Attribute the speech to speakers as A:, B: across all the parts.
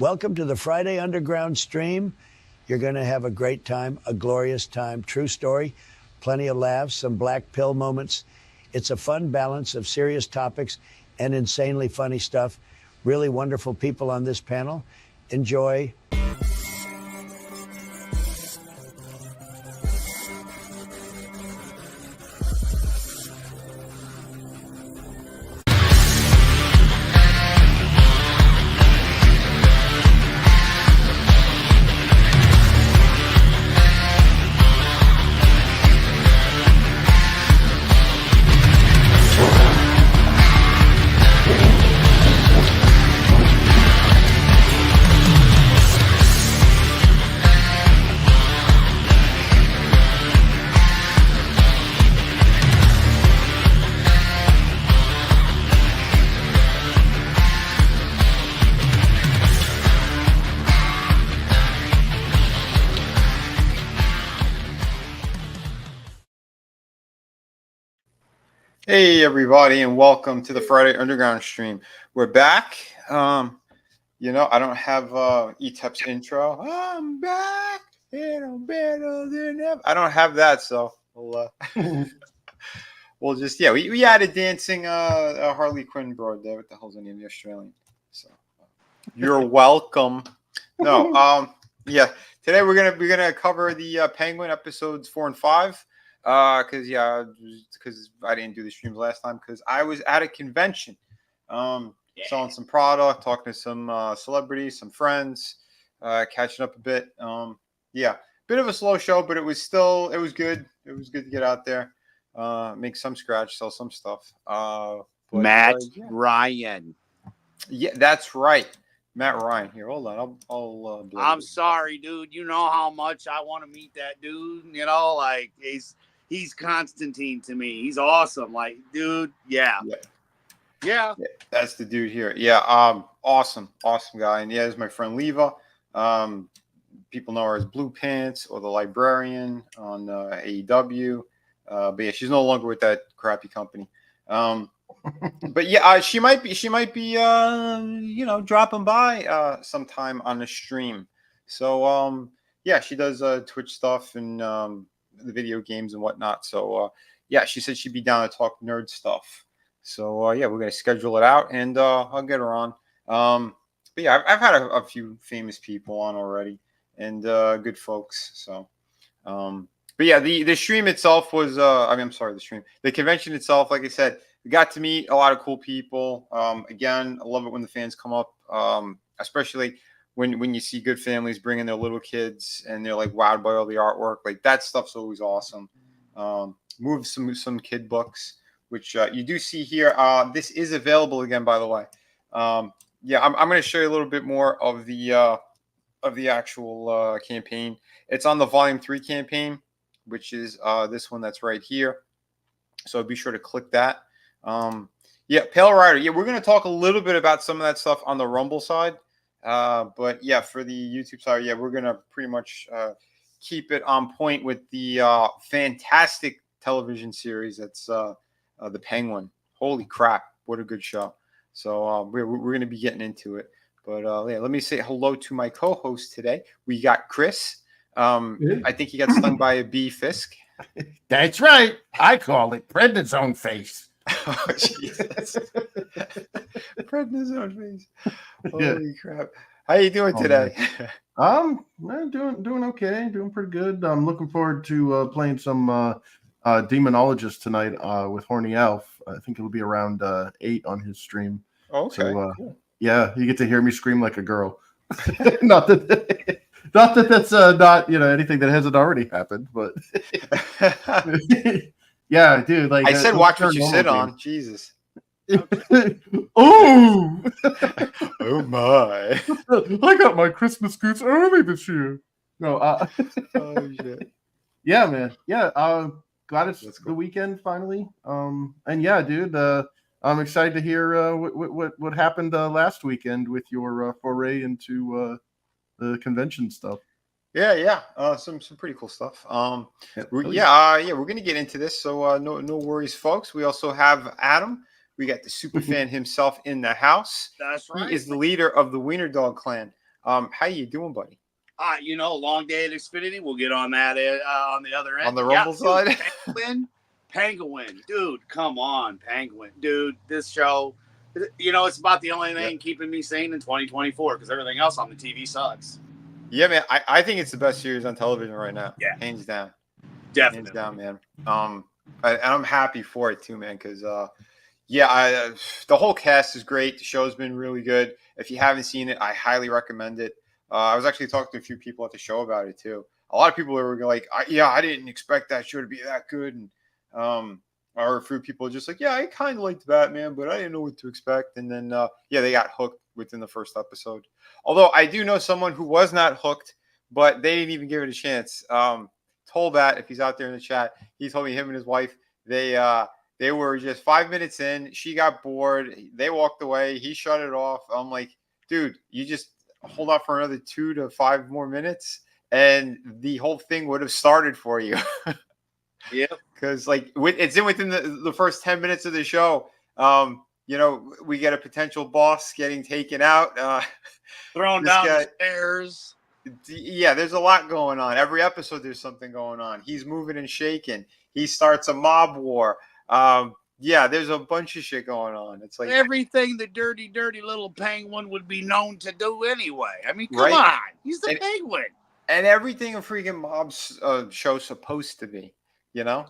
A: Welcome to the Friday Underground stream. You're going to have a great time, a glorious time. True story, plenty of laughs, some black pill moments. It's a fun balance of serious topics and insanely funny stuff. Really wonderful people on this panel. Enjoy.
B: Hey everybody, and welcome to the Friday Underground stream. We're back. I don't have Etep's intro. I'm back, and I'm better than ever. I don't have that, so we'll just we added dancing Harley Quinn broad there. What the hell's the name of the Australian? So you're welcome. No, Today we're gonna cover the Penguin episodes 4 and 5. Because I didn't do the streams last time because I was at a convention, selling some product, talking to some celebrities, some friends, catching up a bit. Bit of a slow show, but it was good. It was good to get out there, make some scratch, sell some stuff.
C: Matt Ryan.
B: Yeah, that's right. Matt Ryan. Here, hold on. I'll
C: I'm sorry, dude. You know how much I want to meet that dude. He's Constantine to me. He's awesome. Like, dude, yeah.
B: That's the dude here. Yeah, awesome guy. And there's my friend Leva. People know her as Blue Pants or the Librarian on AEW. But yeah, she's no longer with that crappy company. But yeah, she might be dropping by sometime on the stream. So she does Twitch stuff and the video games and whatnot. So she said she'd be down to talk nerd stuff. So we're gonna schedule it out and I'll get her on. But yeah, I've had a few famous people on already and good folks. So but yeah, the stream itself was the convention itself, like I said, we got to meet a lot of cool people. Again, I love it when the fans come up, especially when you see good families bringing their little kids and they're like wowed by all the artwork. Like that stuff's always awesome. Move some kid books, which you do see here. This is available again, by the way. I'm going to show you a little bit more of the actual campaign. It's on the Volume 3 campaign, which is this one that's right here. So be sure to click that. Pale Rider. Yeah, we're going to talk a little bit about some of that stuff on the Rumble side. But yeah, for the YouTube side, we're going to pretty much keep it on point with the fantastic television series that's The Penguin. Holy crap, what a good show. So we're going to be getting into it. But let me say hello to my co-host today. We got Chris. I think he got stung by a bee, Fisk.
D: That's right. I call it prednisone face.
B: Oh, Jesus. Prednisone face. Holy crap. How you doing today?
D: I'm doing okay. Doing pretty good. I'm looking forward to playing some Demonologist tonight with Horny Elf. I think it'll be around 8 on his stream.
B: Okay.
D: So, cool. Yeah, you get to hear me scream like a girl. Not that that's not anything that hasn't already happened, but yeah, dude. Like
B: I said, watch what you sit on. Jesus.
D: Oh,
B: oh my!
D: I got my Christmas goods early this year. No,
B: oh shit.
D: Yeah, man. Yeah, glad it's the weekend finally. And yeah, dude, I'm excited to hear what happened last weekend with your foray into the convention stuff.
B: Yeah. Some pretty cool stuff. We're gonna get into this. So no worries, folks. We also have Adam. We got the super fan himself in the house.
C: That's right.
B: He is the leader of the Wiener Dog clan. How you doing, buddy?
C: Long day at Xfinity. We'll get on that on the other end.
B: On the Rumble side?
C: Penguin. Dude, come on, Penguin. Dude, this show, it's about the only thing keeping me sane in 2024 because everything else on the TV sucks.
B: Yeah, man. I think it's the best series on television right now.
C: Yeah.
B: Hands down.
C: Definitely.
B: Hands down, man. And I'm happy for it too, man, because the whole cast is great. The show's been really good. If you haven't seen it, I highly recommend it. I was actually talking to a few people at the show about it too. A lot of people were like, I didn't expect that show to be that good. And or a few people just like, I kind of liked Batman, but I didn't know what to expect. And then, they got hooked within the first episode. Although I do know someone who was not hooked, but they didn't even give it a chance. Tolbat, if he's out there in the chat, he told me him and his wife, they were just 5 minutes in. She got bored. They walked away. He shut it off. I'm like, dude, you just hold out for another 2 to 5 more minutes, and the whole thing would have started for you.
C: Yeah,
B: because it's within the first 10 minutes of the show. We get a potential boss getting taken out,
C: thrown down the stairs.
B: Yeah, there's a lot going on. Every episode, there's something going on. He's moving and shaking. He starts a mob war. There's a bunch of shit going on. It's like
C: everything the dirty little Penguin would be known to do anyway. I mean, come on. He's the Penguin.
B: And everything a freaking mob's show's supposed to be,
E: Yeah.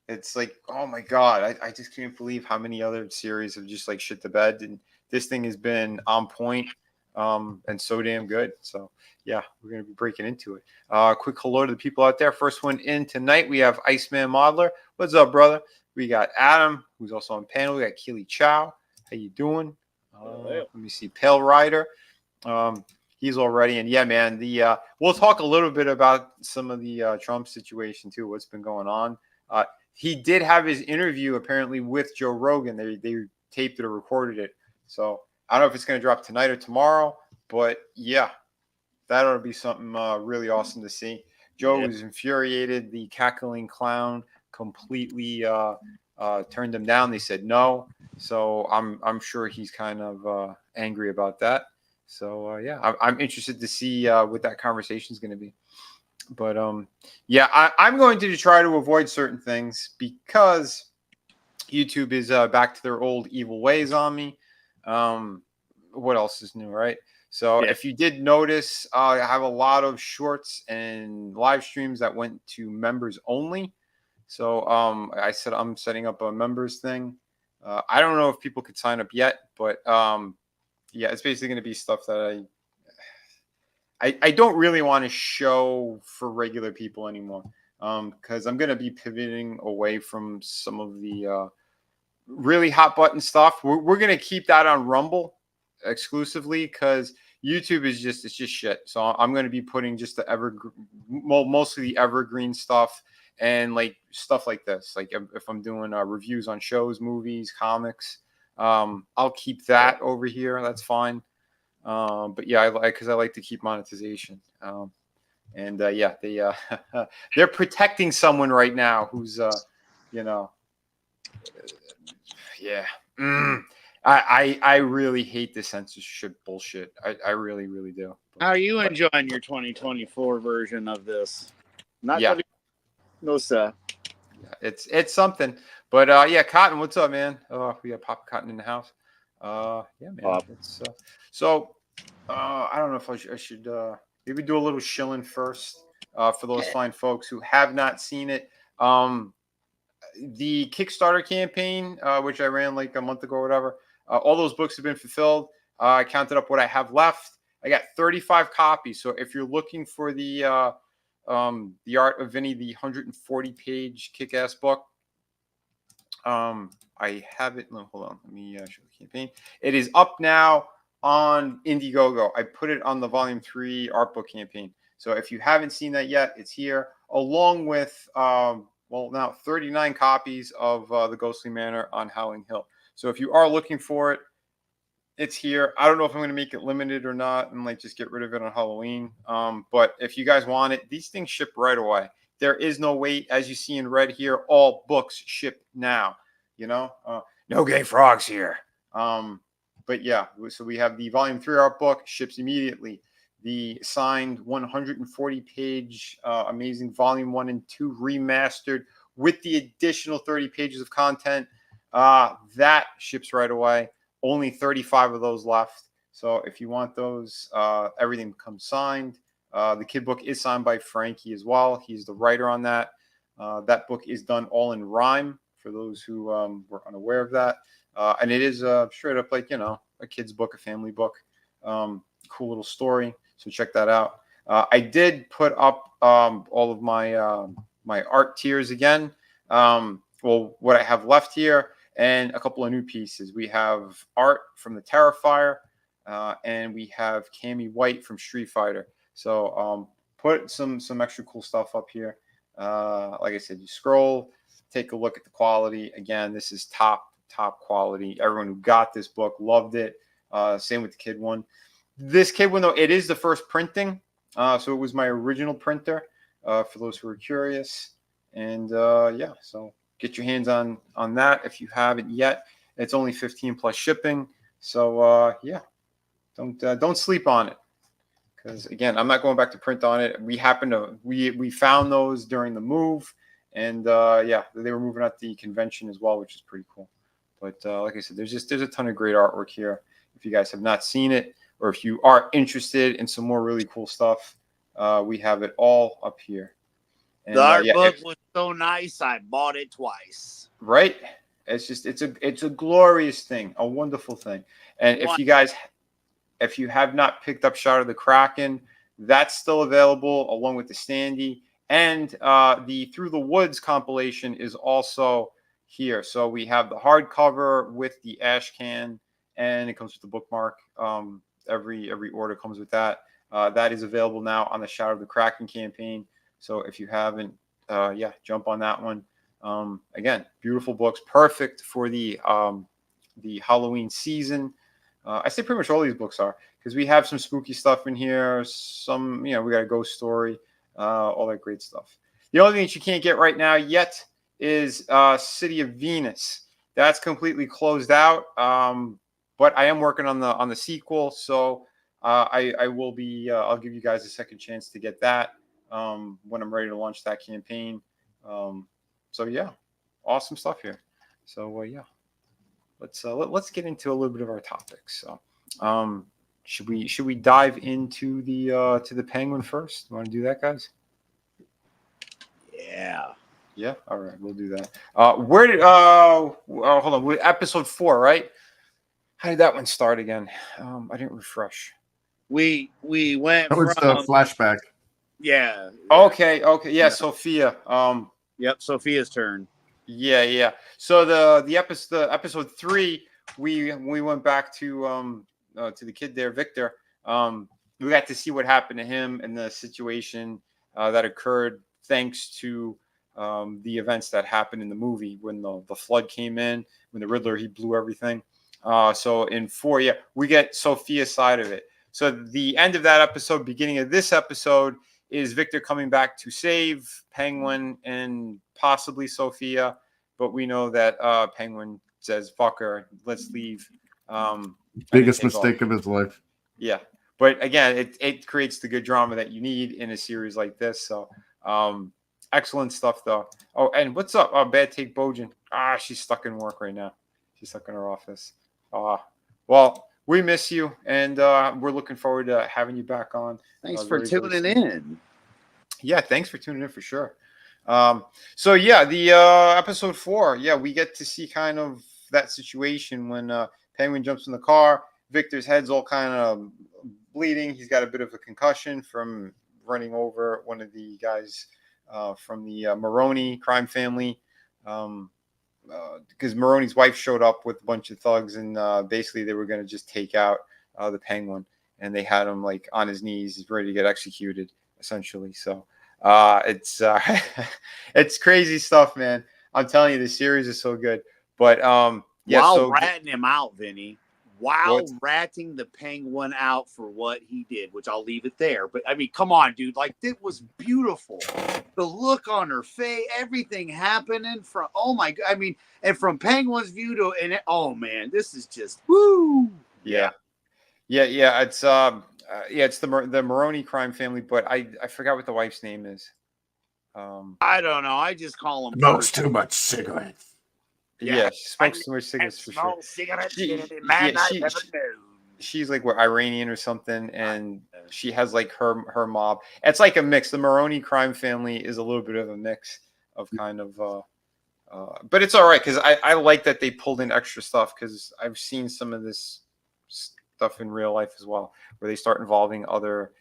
B: It's like, oh my God, I just can't believe how many other series have just like shit the bed. And this thing has been on point and so damn good. So, yeah, we're going to be breaking into it. Quick hello to the people out there. First one in tonight, we have Iceman Modeler. What's up, brother? We got Adam, who's also on panel. We got Keely Chow. How you doing? Let me see. Pale Rider. He's already. And yeah, man, we'll talk a little bit about some of the Trump situation too, what's been going on. He did have his interview apparently with Joe Rogan. They taped it or recorded it. So I don't know if it's going to drop tonight or tomorrow, but yeah, that ought to be something really awesome to see. Joe was infuriated. The cackling clown completely turned him down. They said no. So I'm sure he's kind of angry about that. So I'm interested to see what that conversation is going to be. But I'm going to try to avoid certain things because YouTube is back to their old evil ways on me. What else is new, right? So if you did notice, I have a lot of shorts and live streams that went to members only. So I said I'm setting up a members thing. I don't know if people could sign up yet, but it's basically going to be stuff that I don't really want to show for regular people anymore because I'm going to be pivoting away from some of the really hot button stuff. We're going to keep that on Rumble exclusively because YouTube is just shit. So I'm going to be putting just the mostly the evergreen stuff and like stuff like this. Like if I'm doing reviews on shows, movies, comics, I'll keep that over here. That's fine. But yeah, because I like to keep monetization. They're protecting someone right now who's I really hate the censorship bullshit. I really, really do.
C: How are you enjoying your 2024 version of this? No, sir.
B: Yeah, it's something. But Cotton, what's up, man? Oh, we got Papa Cotton in the house. Man. It's, I don't know if I should maybe do a little shilling first for those fine folks who have not seen it. The Kickstarter campaign, which I ran like a month ago or whatever, all those books have been fulfilled. I counted up what I have left. I got 35 copies. So if you're looking for the Art of Vinny, the 140-page kick-ass book, I have it. No, hold on. Let me show the campaign. It is up now on Indiegogo. I put it on the Volume 3 art book campaign. So if you haven't seen that yet, it's here, along with now 39 copies of The Ghostly Manor on Howling Hill. So if you are looking for it, it's here. I don't know if I'm going to make it limited or not and like just get rid of it on Halloween. But if you guys want it, these things ship right away. There is no wait. As you see in red here, all books ship now. No gay frogs here. But yeah, so we have the Volume 3 art book, ships immediately. the signed 140-page amazing Volume 1 and 2 remastered with the additional 30 pages of content. That ships right away. Only 35 of those left. So if you want those, everything becomes signed. The kid book is signed by Frankie as well. He's the writer on that. That book is done all in rhyme for those who were unaware of that. And it is straight up like, a kid's book, a family book. Cool little story. So check that out. I did put up all of my my art tiers again. What I have left here and a couple of new pieces. We have art from the Terrifier, and we have Cammy White from Street Fighter. So put some extra cool stuff up here. Like I said, you scroll, take a look at the quality. Again, this is top quality. Everyone who got this book loved it. Same with the kid one. This kid one, though, it is the first printing. So it was my original printer, for those who are curious. And yeah, so get your hands on that if you haven't yet. It's only 15 plus shipping. So yeah, don't sleep on it. Because again, I'm not going back to print on it. We found those during the move, and yeah, they were moving at the convention as well, which is pretty cool. But like I said, there's a ton of great artwork here. If you guys have not seen it, or if you are interested in some more really cool stuff, we have it all up here. And,
C: the art book was so nice, I bought it twice.
B: Right? It's a glorious thing, a wonderful thing. And if you have not picked up Shot of the Kraken, that's still available along with the Standee. And the Through the Woods compilation is also here. So we have the hardcover with the ash can, and it comes with the bookmark. Every order comes with that. That is available now on the Shot of the Kraken campaign. So if you haven't, yeah, jump on that one. Again, beautiful books, perfect for the Halloween season. I say pretty much all these books are, because we have some spooky stuff in here. Some, we got a ghost story, all that great stuff. The only thing that you can't get right now yet is City of Venus. That's completely closed out. But I am working on the sequel, so I will be. I'll give you guys a second chance to get that when I'm ready to launch that campaign. So yeah, awesome stuff here. So yeah. Let's get into a little bit of our topics. So, should we dive into the Penguin first? You want to do that, guys?
C: Yeah.
B: Yeah. All right, we'll do that. Hold on. Episode 4, right? How did that one start again? I didn't refresh.
C: We went.
D: That was the flashback.
C: Yeah.
B: Okay. Yeah, Sophia.
C: Yep. Sophia's turn.
B: Yeah. So the episode 3, we went back to the kid there, Victor. We got to see what happened to him and the situation that occurred thanks to the events that happened in the movie when the flood came in, when the Riddler, he blew everything. So in 4, yeah, we get Sophia's side of it. So the end of that episode, beginning of this episode, is Victor coming back to save Penguin and possibly Sophia, but we know that Penguin says, fuck her, let's leave.
D: Biggest mistake of his life.
B: Yeah. But again, it creates the good drama that you need in a series like this. So excellent stuff, though. Oh, and what's up? Bad Take Bojan. She's stuck in work right now. She's stuck in her office. Well, we miss you, and we're looking forward to having you back on.
C: Thanks for tuning in.
B: Yeah, thanks for tuning in for sure. So yeah, the episode 4, yeah, we get to see kind of that situation when Penguin jumps in the car. Victor's head's all kind of bleeding. He's got a bit of a concussion from running over one of the guys from the Maroney crime family. Because Maroney's wife showed up with a bunch of thugs, and basically they were going to just take out the Penguin, and they had him like on his knees, ready to get executed, essentially. So it's it's crazy stuff, man. I'm telling you, the series is so good. But yeah,
C: while ratting him out, Vinny, ratting the Penguin out for what he did, which I'll leave it there. But I mean, come on, dude, like it was beautiful. The look on her face, everything happening from, oh my God. I mean, and from Penguin's view to, and oh man, this is just woo.
B: Yeah. It's Yeah, it's the Maroney crime family, but I forgot what the wife's name is.
C: I don't know. I just call them.
D: Smokes too much cigarettes.
B: Yeah, she smokes too much cigarettes for sure.
C: Cigarettes,
B: She,
C: man,
B: yeah,
C: I've never known.
B: she's like what, Iranian or something, and she has like her mob. It's like a mix. The Maroney crime family is a little bit of a mix of kind of, but it's all right because I like that they pulled in extra stuff because I've seen some of this stuff in real life as well, where they start involving other.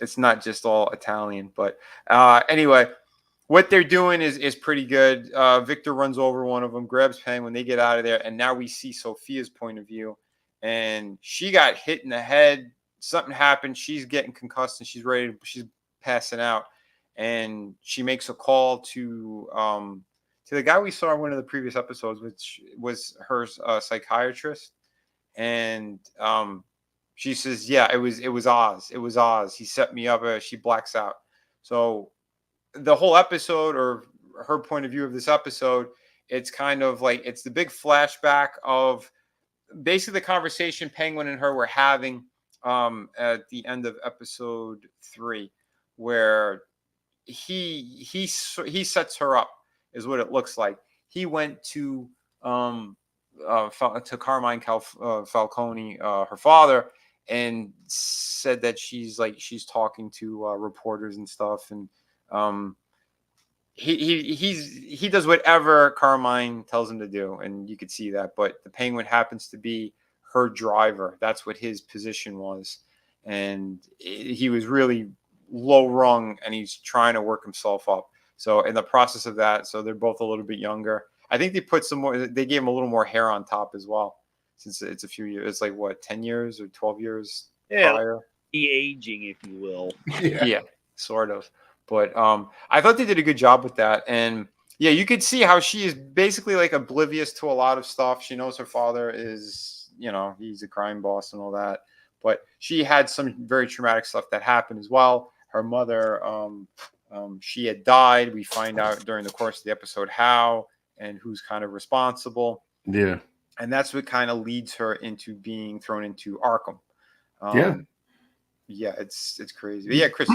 B: It's not just all Italian, but anyway. What they're doing is pretty good. Victor runs over one of them, grabs Penguin. They get out of there, and now we see Sophia's point of view. And she got hit in the head. Something happened. She's getting concussed, and she's passing out. And she makes a call to the guy we saw in one of the previous episodes, which was her psychiatrist. And she says, "Yeah, it was Oz. It was Oz. He set me up." She blacks out. So the whole episode, or her point of view of this episode, it's kind of like it's the big flashback of basically the conversation Penguin and her were having at the end of episode 3, where he sets her up, is what it looks like. He went to Carmine Falcone, her father, and said that she's talking to reporters and stuff, and he does whatever Carmine tells him to do, and you could see that. But the Penguin happens to be her driver. That's what his position was, and he was really low rung, and he's trying to work himself up. So in the process of that, so they're both a little bit younger. I think they put some more. They gave him a little more hair on top as well, since it's a few years. It's like what, 10 years or 12 years prior.
C: Aging, if you will.
B: Yeah, sort of. But I thought they did a good job with that. And yeah, you could see how she is basically like oblivious to a lot of stuff. She knows her father is, he's a crime boss and all that. But she had some very traumatic stuff that happened as well. Her mother, she had died. We find out during the course of the episode how and who's kind of responsible.
D: Yeah.
B: And that's what kind of leads her into being thrown into Arkham. Yeah, it's crazy. But yeah, Chris.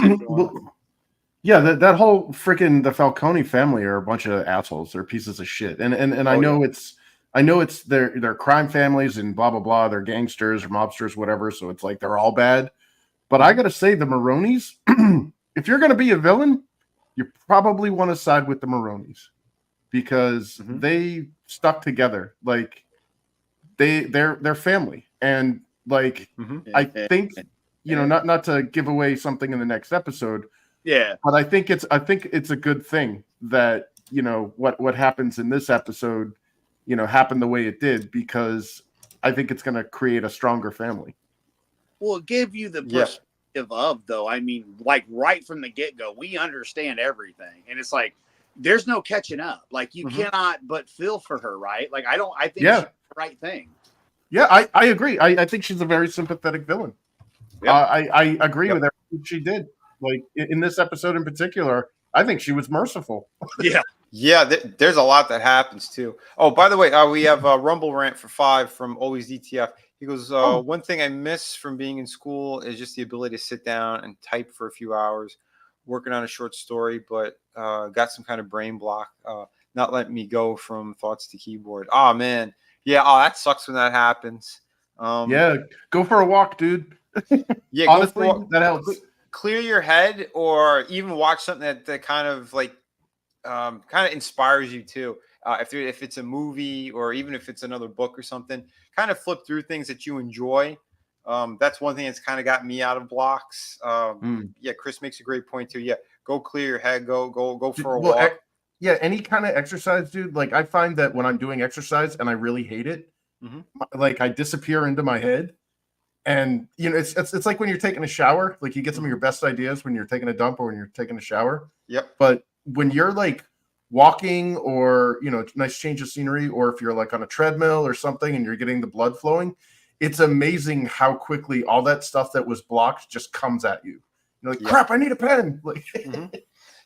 D: Yeah, that whole freaking the Falcone family are a bunch of assholes. They're pieces of shit. And I know it's their crime families and blah blah blah. They're gangsters or mobsters, whatever. So it's like they're all bad. But I gotta say, the Maronis, if you're gonna be a villain, you probably want to side with the Maronis because they stuck together. Like they're family, and like I think not to give away something in the next episode.
C: Yeah,
D: but I think it's a good thing that what happens in this episode, happened the way it did, because I think it's going to create a stronger family.
C: Well, give you the perspective of, though. I mean, like right from the get go, we understand everything, and it's like there's no catching up. Like you cannot but feel for her, right? Like I think she's the right thing. Yeah,
D: I agree. I think she's a very sympathetic villain. Yep. I agree with everything she did. Like in this episode in particular, I think she was merciful.
B: Yeah. There's a lot that happens too. Oh, by the way, we have a Rumble rant for 5 from Always DTF. He goes, one thing I miss from being in school is just the ability to sit down and type for a few hours, working on a short story, but got some kind of brain block, not letting me go from thoughts to keyboard. Oh man, yeah. Oh, that sucks when that happens.
D: Go for a walk, dude.
B: Yeah,
D: honestly, that helps.
B: Clear your head, or even watch something that kind of like kind of inspires you too. If it's a movie, or even if it's another book or something, kind of flip through things that you enjoy. That's one thing that's kind of got me out of blocks. Yeah, Chris makes a great point too. Yeah, go clear your head. Go for a walk.
D: Any kind of exercise, dude. Like I find that when I'm doing exercise and I really hate it, like I disappear into my head. And it's like when you're taking a shower, like you get some of your best ideas when you're taking a dump or when you're taking a shower.
B: Yep.
D: But when you're like walking, or nice change of scenery, or if you're like on a treadmill or something and you're getting the blood flowing, it's amazing how quickly all that stuff that was blocked just comes at you. You're like, crap, I need a pen. Like,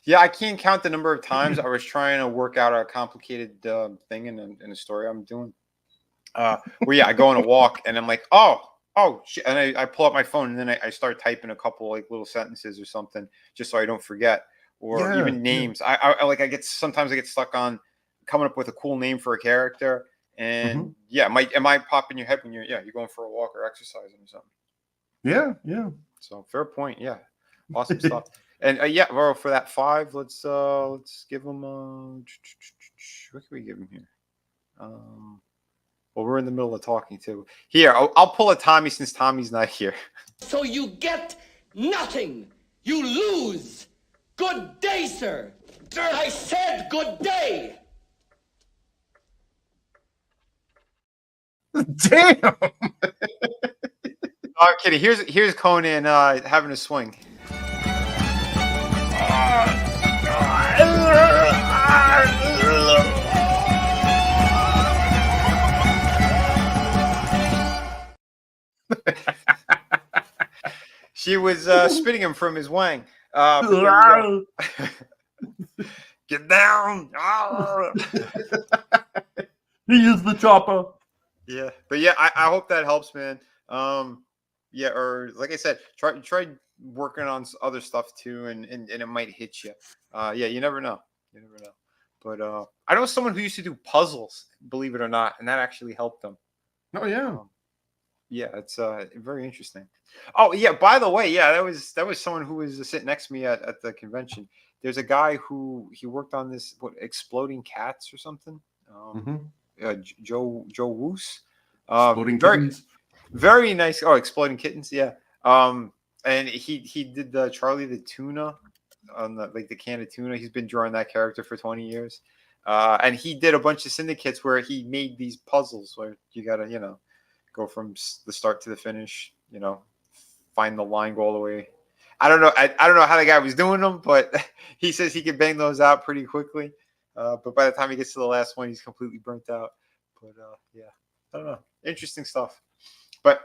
B: yeah, I can't count the number of times I was trying to work out a complicated thing in a story I'm doing. Where I go on a walk and I'm like, oh, Oh, and I pull up my phone and then I start typing a couple like little sentences or something just so I don't forget, or even names. I get sometimes I get stuck on coming up with a cool name for a character, and it might pop in your head when you're going for a walk or exercising or something.
D: Yeah.
B: So fair point. Yeah, awesome stuff. And well, for that 5, let's give him what can we give him here? Well, we're in the middle of talking too. Here, I'll pull a Tommy since Tommy's not here.
E: So you get nothing. You lose. Good day, sir. I said good day.
D: Damn.
B: I'm kidding. Here's Conan having a swing. She was spitting him from his wang. Get down.
D: He is the chopper.
B: Yeah, but yeah, I hope that helps, man. Yeah, or like I said, try working on other stuff too, and it might hit you. Yeah, you never know. You never know. But I know someone who used to do puzzles, believe it or not, and that actually helped them.
D: Oh yeah.
B: Yeah, it's very interesting. Oh yeah, by the way, yeah, that was someone who was sitting next to me at the convention. There's a guy who he worked on this exploding cats or something. Joe Woos.
D: Exploding kittens.
B: Very nice. Oh, exploding kittens. Yeah. And he did the Charlie the tuna on the can of tuna. He's been drawing that character for 20 years. And he did a bunch of syndicates where he made these puzzles where you gotta go from the start to the finish. Find the line, go all the way. I don't know. I don't know how the guy was doing them, but he says he can bang those out pretty quickly. But by the time he gets to the last one, he's completely burnt out. But yeah, I don't know. Interesting stuff. But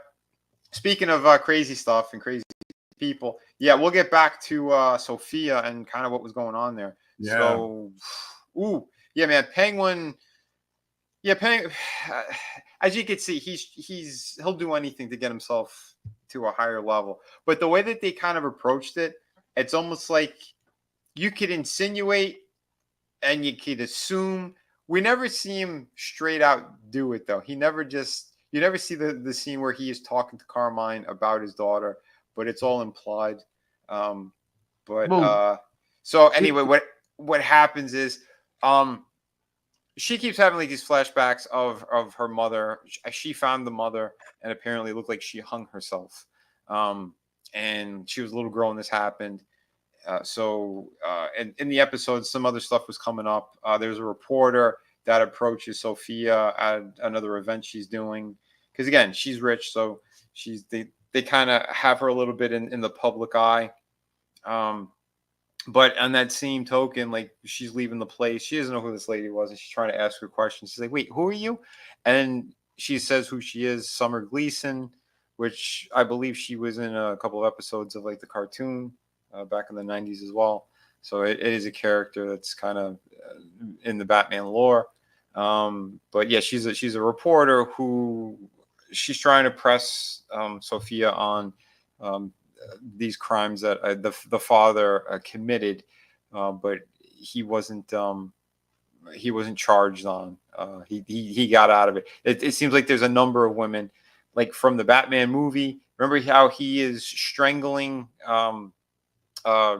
B: speaking of crazy stuff and crazy people, yeah, we'll get back to Sophia and kind of what was going on there.
D: Yeah.
B: So, yeah, man, Penguin. Yeah, Penguin. As you can see, he'll do anything to get himself to a higher level. But the way that they kind of approached it, it's almost like you could insinuate and you could assume. We never see him straight out do it, though. You never see the scene where he is talking to Carmine about his daughter, but it's all implied. So anyway, what happens is she keeps having like these flashbacks of her mother. She found the mother and apparently it looked like she hung herself. And she was a little girl when this happened. In the episode, some other stuff was coming up. There's a reporter that approaches Sophia at another event she's doing. Because again, she's rich, so they kind of have her a little bit in the public eye. But on that same token, like she's leaving the place, she doesn't know who this lady was, and she's trying to ask her questions. She's like, "Wait, who are you?" And she says who she is, Summer Gleason, which I believe she was in a couple of episodes of like the cartoon back in the 90s as well. So it is a character that's kind of in the Batman lore. But yeah, she's a reporter who she's trying to press Sophia on these crimes that the father committed, but he wasn't charged on. He got out of it. It seems like there's a number of women, like from the Batman movie. Remember how he is strangling?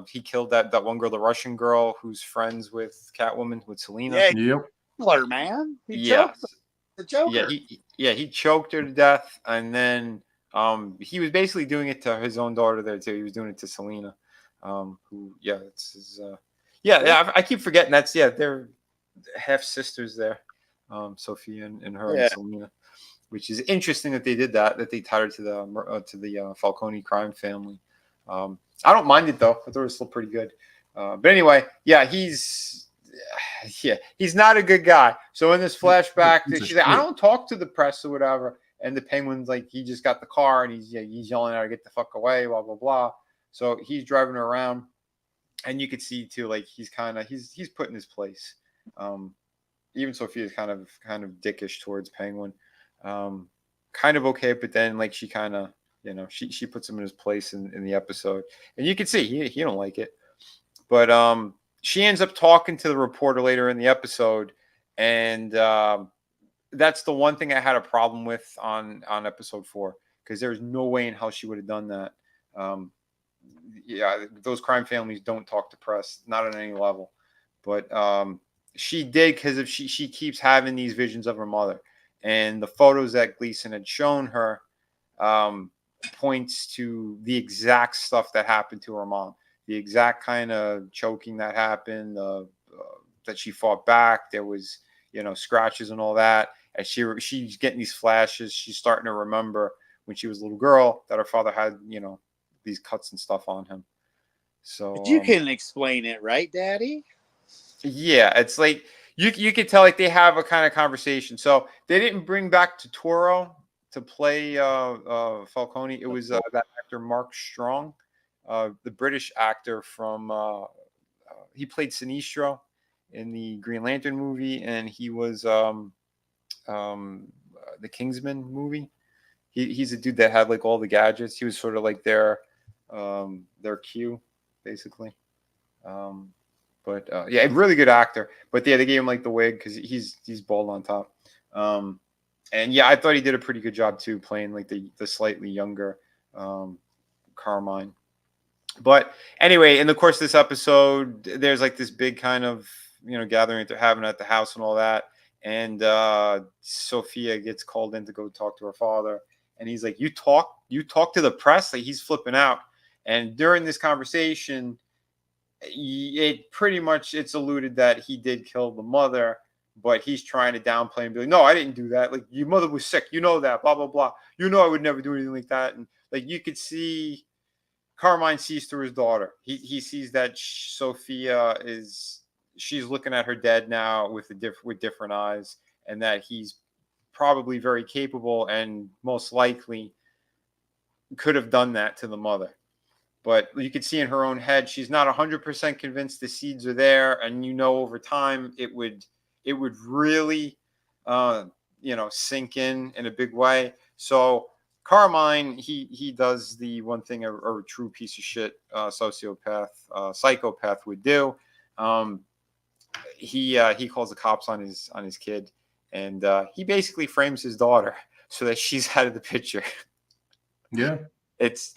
B: He killed that one girl, the Russian girl who's friends with Catwoman, with Selena.
C: Yeah,
D: Yep.
C: Killer, man. He choked the Joker.
B: Yeah, he choked her to death, and then he was basically doing it to his own daughter there too. He was doing it to Selena, who it's his, I keep forgetting they're half sisters there, Sophia and her and Selena, which is interesting that they did that they tied her to the Falcone crime family. I don't mind it though. I thought it was still pretty good. But anyway, he's not a good guy. So in this flashback, she's like, I don't talk to the press or whatever. And the Penguin's like, he just got the car and he's yelling at her, get the fuck away, blah, blah, blah. So he's driving her around. And you could see too, like he's put in his place. Even Sophia's kind of dickish towards Penguin. kind of okay, but then like she kind of, she puts him in his place in the episode, and you can see he don't like it. But she ends up talking to the reporter later in the episode, and that's the one thing I had a problem with on episode 4, because there's no way in hell she would have done that. Yeah, those crime families don't talk to press, not on any level. But she did, because if she keeps having these visions of her mother, and the photos that Gleason had shown her points to the exact stuff that happened to her mom, the exact kind of choking that happened, that she fought back. There was, scratches and all that. And she's getting these flashes. She's starting to remember when she was a little girl that her father had, these cuts and stuff on him. So
C: But you can explain it, right, Daddy?
B: Yeah, it's like you could tell like they have a kind of conversation. So they didn't bring back Totoro to play Falcone. It was that actor Mark Strong, the British actor from he played Sinestro in the Green Lantern movie, and he was the Kingsman movie. He's a dude that had like all the gadgets. He was sort of like their Q, basically. But yeah, really good actor. But yeah, they gave him like the wig because he's bald on top. And yeah, I thought he did a pretty good job too, playing like the slightly younger Carmine. But anyway, in the course of this episode, there's like this big kind of gathering that they're having at the house and all that. And Sophia gets called in to go talk to her father, and he's like, "You talk to the press?" Like he's flipping out. And during this conversation, it's alluded that he did kill the mother, but he's trying to downplay and be like, "No, I didn't do that. Like your mother was sick, that, blah blah blah. I would never do anything like that." And like you could see, Carmine sees through his daughter. He sees that Sophia she's looking at her dad now with different eyes, and that he's probably very capable and most likely could have done that to the mother. But you could see in her own head, she's not 100% convinced the seeds are there. And over time, it would really, sink in a big way. So Carmine, he does the one thing a true piece of shit psychopath would do. He calls the cops on his kid, and he basically frames his daughter so that she's out of the picture.
D: Yeah,
B: it's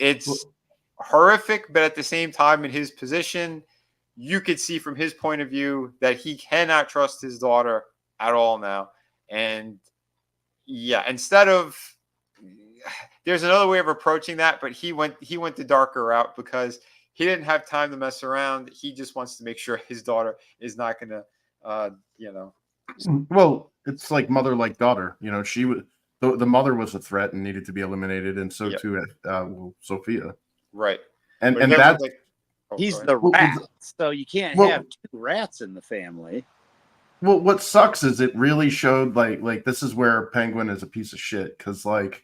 B: horrific, but at the same time, in his position, you could see from his point of view that he cannot trust his daughter at all now. And yeah, there's another way of approaching that, but he went the darker route because he didn't have time to mess around. He just wants to make sure his daughter is not going to,
D: Well, it's like mother, like daughter. She was the mother was a threat and needed to be eliminated, and so too Sophia.
B: Right.
D: And that's
B: like,
C: he's the rat, so you can't have two rats in the family.
D: Well, what sucks is it really showed like this is where Penguin is a piece of shit, because like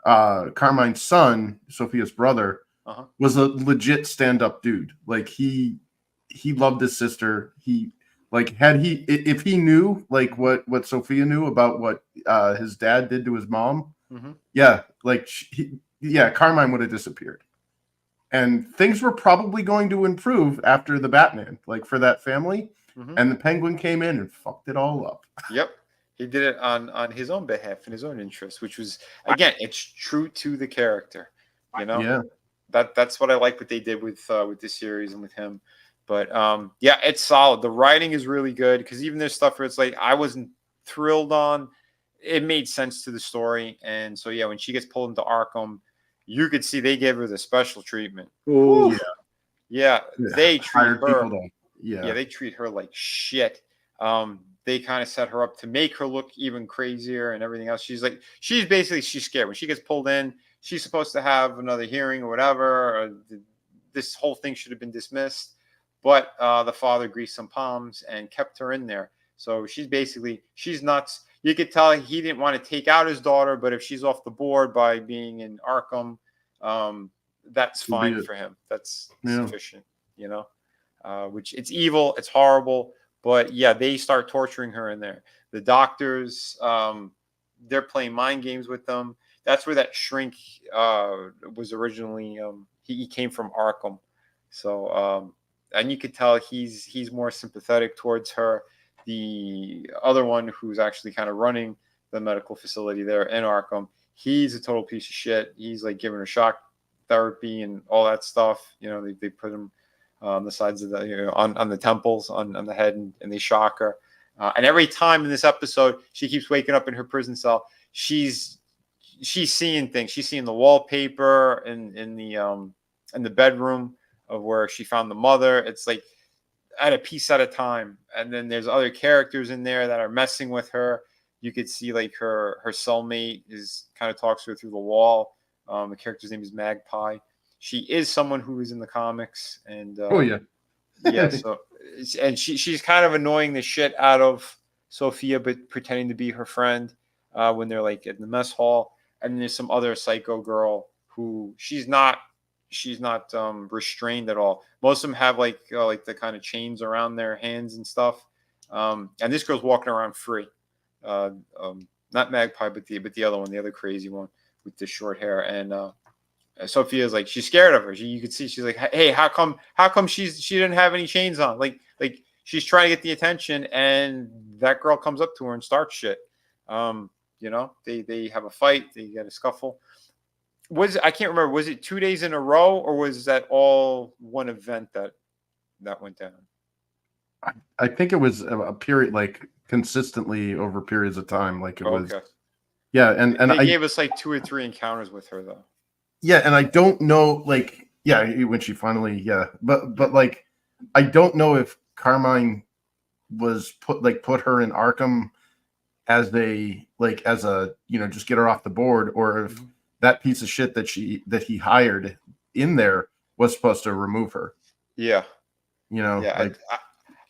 D: Carmine's son, Sophia's brother, was a legit stand-up dude. Like he loved his sister. If he knew like what Sophia knew about what his dad did to his mom, Carmine would have disappeared. And things were probably going to improve after the Batman, like for that family. Mm-hmm. And the Penguin came in and fucked it all up.
B: Yep. He did it on his own behalf and his own interest, which was, again, it's true to the character.
D: Yeah.
B: That's what I like what they did with this series and with him. But yeah, it's solid. The writing is really good, because even there's stuff where it's like I wasn't thrilled on. It made sense to the story. And so yeah, when she gets pulled into Arkham, you could see they gave her the special treatment.
D: Oh
B: yeah. They treat her.
D: Yeah,
B: they treat her like shit. They kind of set her up to make her look even crazier and everything else. She's scared when she gets pulled in. She's supposed to have another hearing or whatever. This whole thing should have been dismissed, but the father greased some palms and kept her in there. So she's nuts. You could tell he didn't want to take out his daughter, but if she's off the board by being in Arkham, that's fine for him. That's sufficient, which it's evil, it's horrible, but yeah, they start torturing her in there. The doctors, they're playing mind games with them. That's where that shrink was originally. He came from Arkham, so and you could tell he's more sympathetic towards her. The other one, who's actually kind of running the medical facility there in Arkham, he's a total piece of shit. He's like giving her shock therapy and all that stuff. They put him on the sides of the on the temples, on the head, and they shock her. And every time in this episode, she keeps waking up in her prison cell. She's seeing things. She's seeing the wallpaper in the bedroom of where she found the mother. It's like at a piece at a time. And then there's other characters in there that are messing with her. You could see like her cellmate is kind of talks to her through the wall. The character's name is Magpie. She is someone who is in the comics, and yeah. So, and she's kind of annoying the shit out of Sophia, but pretending to be her friend when they're like in the mess hall. And there's some other psycho girl who she's not restrained at all. Most of them have like the kind of chains around their hands and stuff. And this girl's walking around free. Not Magpie, but the other one, the other crazy one with the short hair. And Sophia's like, she's scared of her. You could see she's like, hey, how come she didn't have any chains on? Like she's trying to get the attention, and that girl comes up to her and starts shit. They have a fight, they get a scuffle. I can't remember, was it 2 days in a row, or was that all one event that went down?
D: I think it was a period, like consistently over periods of time. Like it was. Yeah, and
B: they gave us like 2 or 3 encounters with her though.
D: Yeah, and I don't know, like, yeah, when she finally, but like, I don't know if Carmine was put her in Arkham as a just get her off the board, or if that piece of shit that he hired in there was supposed to remove her.
B: Yeah.
D: Yeah.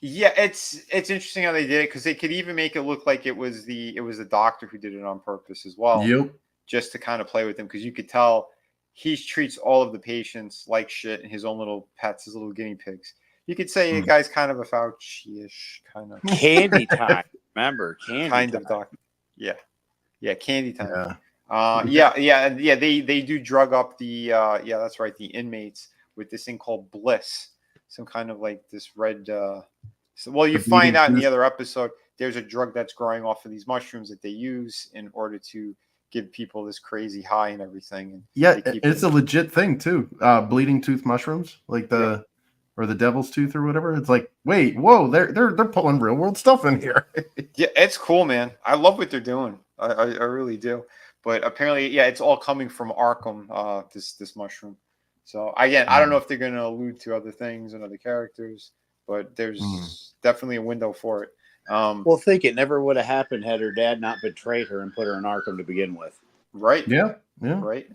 B: It's interesting how they did it, because they could even make it look like it was the doctor who did it on purpose as well.
D: Yep.
B: Just to kind of play with him, because you could tell he treats all of the patients like shit, and his own little pets, his little guinea pigs. You could say the guy's kind of a Fauci-ish kind of
C: candy time. Remember, candy
B: kind
C: time.
B: of doctor. Yeah, candy time.
D: Yeah.
B: They do drug up the that's right, the inmates with this thing called Bliss, some kind of like this red. You find out in the other episode, there's a drug that's growing off of these mushrooms that they use in order to give people this crazy high and everything. And
D: it's a legit thing too. Bleeding tooth mushrooms, like or the devil's tooth or whatever. It's like, wait, whoa, they're pulling real world stuff in here.
B: Yeah, it's cool, man. I love what they're doing. I really do. But apparently, it's all coming from Arkham, this mushroom. So again, I don't know if they're going to allude to other things and other characters, but there's definitely a window for it.
C: Well, think it never would have happened had her dad not betrayed her and put her in Arkham to begin with.
B: Right.
D: Yeah.
B: Right.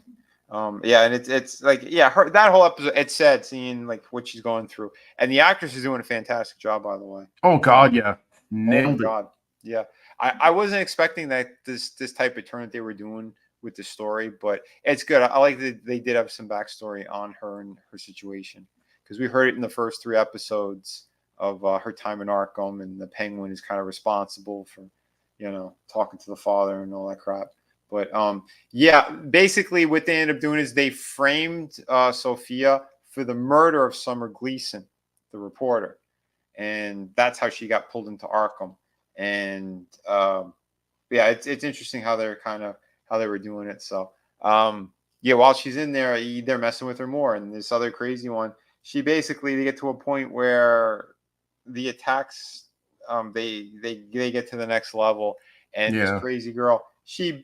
B: And it's like, that whole episode, it's sad seeing like what she's going through, and the actress is doing a fantastic job, by the way.
D: Oh God. Yeah. Nailed it.
B: God. Yeah. I wasn't expecting that this type of turn that they were doing with the story, but it's good. I like that they did have some backstory on her and her situation, because we heard it in the first 3 episodes of her time in Arkham, and the Penguin is kind of responsible for, talking to the father and all that crap. But basically what they ended up doing is they framed Sophia for the murder of Summer Gleason, the reporter, and that's how she got pulled into Arkham. And it's interesting how they were doing it. So while she's in there, they're messing with her more. And this other crazy one, they get to a point where the attacks, they get to the next level, and this crazy girl, she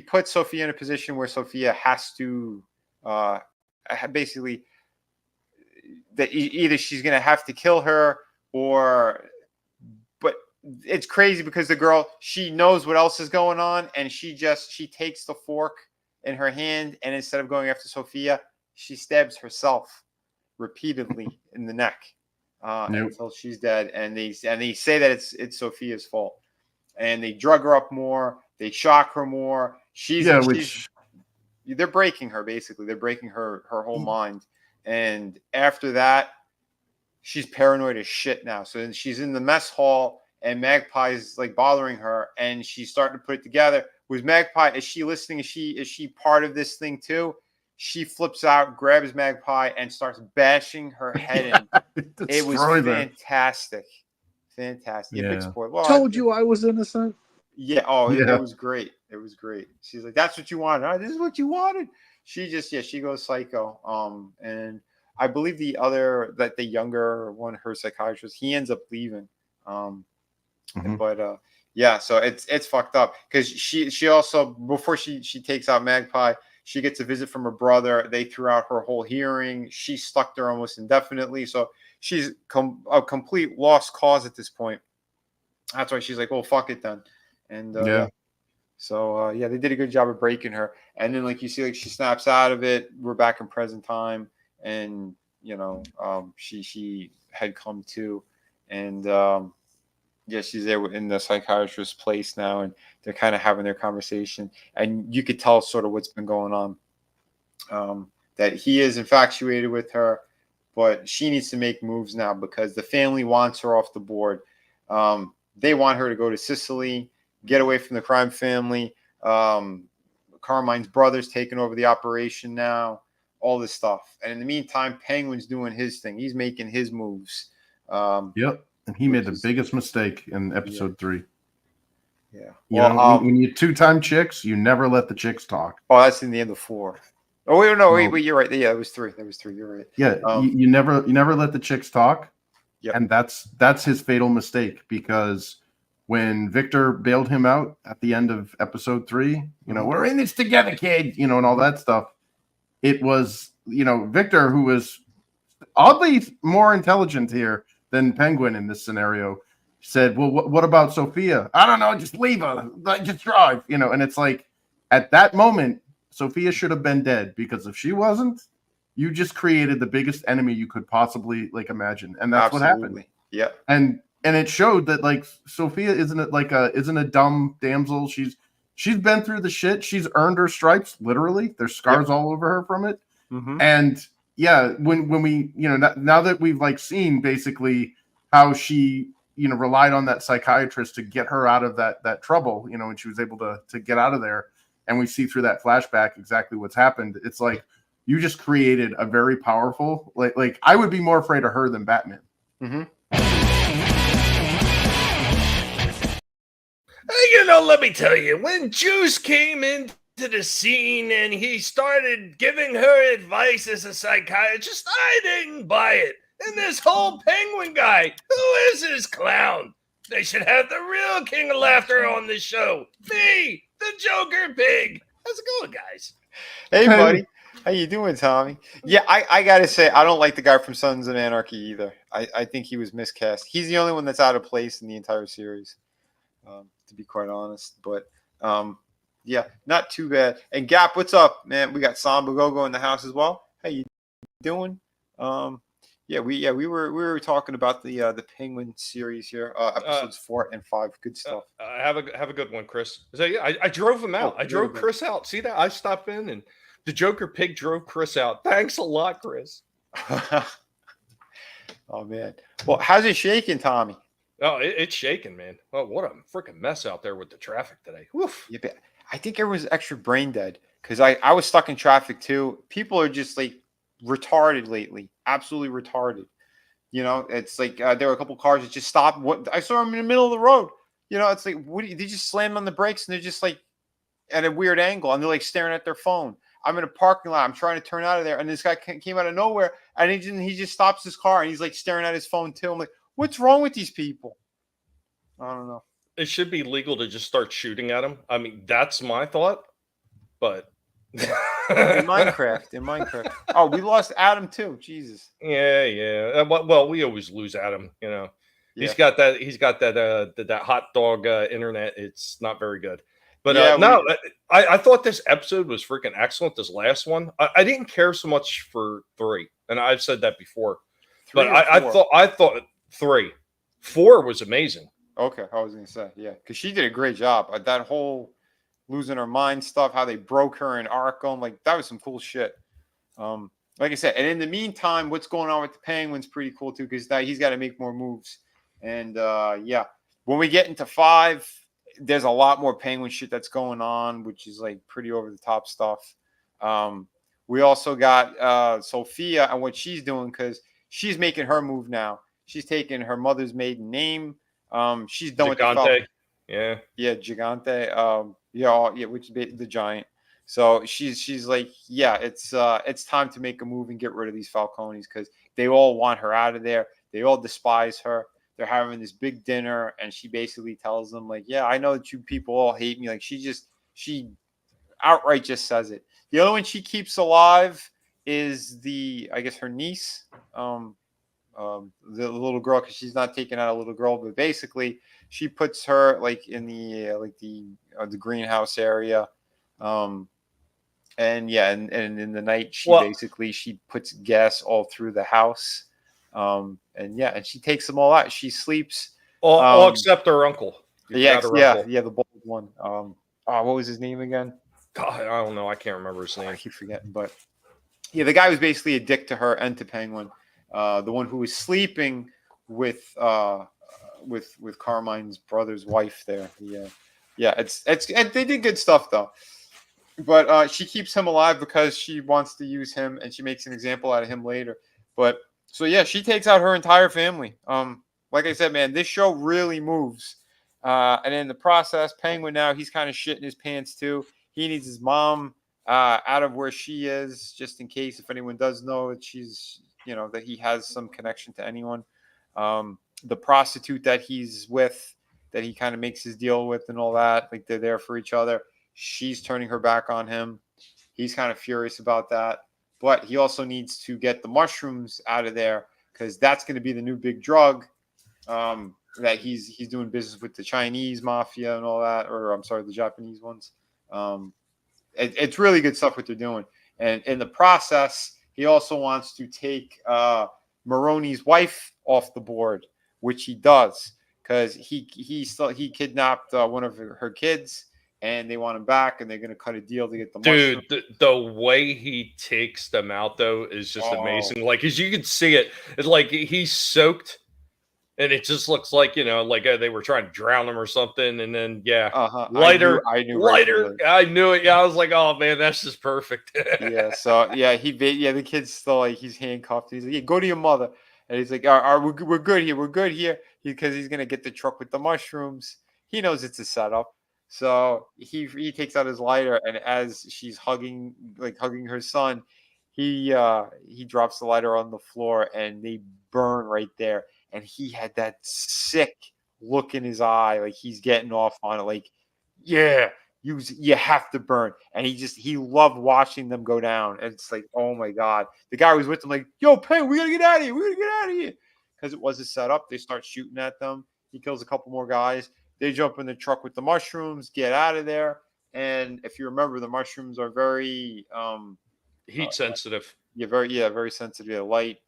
B: puts Sophia in a position where Sophia has to basically, that either she's going to have to kill her, but it's crazy because the girl, she knows what else is going on, and she takes the fork in her hand, and instead of going after Sophia, she stabs herself repeatedly in the neck until she's dead. And they say that it's Sophia's fault, and they drug her up more, they shock her more. They're breaking her, basically. They're breaking her whole mind. And after that, she's paranoid as shit now. So then she's in the mess hall, and Magpie's like bothering her, and she's starting to put it together. Was Magpie? Is she listening? Is she part of this thing too? She flips out, grabs Magpie, and starts bashing her head in. It was fantastic. Fantastic. Yeah, big spoiler. Well,
C: Told you I was innocent.
B: Yeah. Oh, It was great. It was great. She's like, "That's what you wanted. Huh? This is what you wanted." She just, she goes psycho. And I believe the younger one, her psychiatrist, he ends up leaving. But yeah, so it's fucked up because she also, before she takes out Magpie, she gets a visit from her brother. They threw out her whole hearing. She stuck there almost indefinitely. So she's a complete lost cause at this point. That's why she's like, well, fuck it then. And So they did a good job of breaking her. And then like you see, like she snaps out of it. We're back in present time, and she had come to, and she's there in the psychiatrist's place now, and they're kind of having their conversation, and you could tell sort of what's been going on. That he is infatuated with her, but she needs to make moves now because the family wants her off the board. They want her to go to Sicily, get away from the crime family. Carmine's brother's taking over the operation now, all this stuff. And in the meantime, Penguin's doing his thing. He's making his moves.
D: Yep. And he made the biggest mistake in episode 3.
B: Yeah.
D: When you 2-time chicks, you never let the chicks talk.
B: Oh, that's in the end of 4. Oh, wait, you're right. Yeah, it was 3. That was 3. You're right.
D: Yeah. You never let the chicks talk.
B: Yep.
D: And that's his fatal mistake, because when Victor bailed him out at the end of episode 3, we're in this together, kid, and all that stuff. It was, Victor, who was oddly more intelligent here than Penguin in this scenario, said, well, what about Sophia? I don't know, just leave her, just drive, and it's like, at that moment, Sophia should have been dead, because if she wasn't, you just created the biggest enemy you could possibly imagine. And that's what happened.
B: Yeah.
D: And it showed that Sophia isn't a dumb damsel. She's been through the shit. She's earned her stripes. Literally, there's scars all over her from it.
B: Mm-hmm.
D: And when we now that we've seen basically how she relied on that psychiatrist to get her out of that trouble, and she was able to get out of there, and we see through that flashback exactly what's happened. It's like you just created a very powerful I would be more afraid of her than Batman.
B: Mm-hmm.
F: Let me tell you, when Juice came into the scene and he started giving her advice as a psychiatrist, I didn't buy it. And this whole Penguin guy, who is this clown? They should have the real king of laughter on this show. Me, the Joker Pig. How's it going, guys?
B: Hey, buddy. How you doing, Tommy? Yeah, I gotta say, I don't like the guy from Sons of Anarchy either. I think he was miscast. He's the only one that's out of place in the entire series, to be quite honest. But not too bad. And Gap, what's up, man? We got Samba Gogo in the house as well. How you doing? We were talking about the Penguin series here, episodes 4 and 5. Good stuff.
F: Have a good one, Chris. So I drove him out. I drove Chris out. See that? I stopped in and the Joker Pig drove Chris out. Thanks a lot, Chris.
B: Oh man. Well, how's it shaking, Tommy?
F: Oh, it's shaking, man. Oh, what a freaking mess out there with the traffic today. Woof.
B: Yeah, I think everyone's extra brain dead because I was stuck in traffic too. People are just retarded lately. Absolutely retarded. It's there were a couple cars that just stopped. I saw them in the middle of the road. It's like, they just slammed on the brakes and they're just at a weird angle and they're staring at their phone. I'm in a parking lot. I'm trying to turn out of there, and this guy came out of nowhere, and he just stops his car, and he's staring at his phone too. I'm like, what's wrong with these people? I don't know.
F: It should be legal to just start shooting at them. I mean, that's my thought, but
B: in Minecraft. Oh, we lost Adam too. Jesus.
F: Yeah. Well, we always lose Adam. Yeah. He's got that hot dog internet. It's not very good. But I thought this episode was freaking excellent. This last one, I didn't care so much for 3, and I've said that before. But I thought 3, 4 was amazing.
B: Okay, I was gonna say because she did a great job. That whole losing her mind stuff, how they broke her in Arkham, that was some cool shit. Like I said, and in the meantime, what's going on with the Penguin's pretty cool too, because now he's got to make more moves. And when we get into 5, there's a lot more Penguin shit that's going on, which is like pretty over the top stuff. We also got Sophia and what she's doing, because she's making her move now. She's taking her mother's maiden name. She's done with the Falcon.
F: Yeah,
B: Gigante. Yeah, which is the giant. So she's like, yeah, it's time to make a move and get rid of these Falcones, because they all want her out of there. They all despise her. They're having this big dinner, and she basically tells them, like, yeah, I know that you people all hate me. Like, she outright just says it. The only one she keeps alive is I guess her niece, the little girl, because she's not taking out a little girl, but basically she puts her like in the greenhouse area, and in the night she puts gas all through the house, and she takes them all out. She sleeps
F: all except her uncle.
B: The bald one. What was his name again?
F: God, I don't know. I can't remember his name.
B: I keep forgetting, but yeah, the guy was basically a dick to her and to Penguin. The one who was sleeping with Carmine's brother's wife there. It's they did good stuff though. But she keeps him alive because she wants to use him, and she makes an example out of him later. But so yeah, she takes out her entire family. Like I said, man, this show really moves. And in the process, Penguin now, he's kind of shitting his pants too. He needs his mom out of where she is, just in case if anyone does know that she's, that he has some connection to anyone. The prostitute that he's with, that he kind of makes his deal with and all that, like they're there for each other. She's turning her back on him. He's kind of furious about that. But he also needs to get the mushrooms out of there, because that's going to be the new big drug. That he's doing business with the Chinese mafia and all that, or I'm sorry, the Japanese ones. It's really good stuff what they're doing. And in the process, he also wants to take Maroni's wife off the board, which he does, because he kidnapped one of her kids, and they want him back, and they're going to cut a deal to get the
F: dude. The way he takes them out though is just amazing. Like, as you can see it, it's like he's soaked. And it just looks like, like they were trying to drown him or something. And then, lighter. I knew I knew it. Yeah, I was like, oh, man, that's just perfect.
B: So, the kid's still like, he's handcuffed. He's like, yeah, go to your mother. And he's like, we're good here. We're good here. Because he's going to get the truck with the mushrooms. He knows it's a setup. So he takes out his lighter. And as she's hugging her son, he drops the lighter on the floor, and they burn right there. And he had that sick look in his eye, like he's getting off on it, like, yeah, you have to burn. And he loved watching them go down. And it's like, oh my God. The guy was with him, like, yo, Penn, we gotta get out of here. We gotta get out of here. Because it was a setup. They start shooting at them. He kills a couple more guys. They jump in the truck with the mushrooms, get out of there. And if you remember, the mushrooms are very
F: heat sensitive.
B: Very sensitive to light,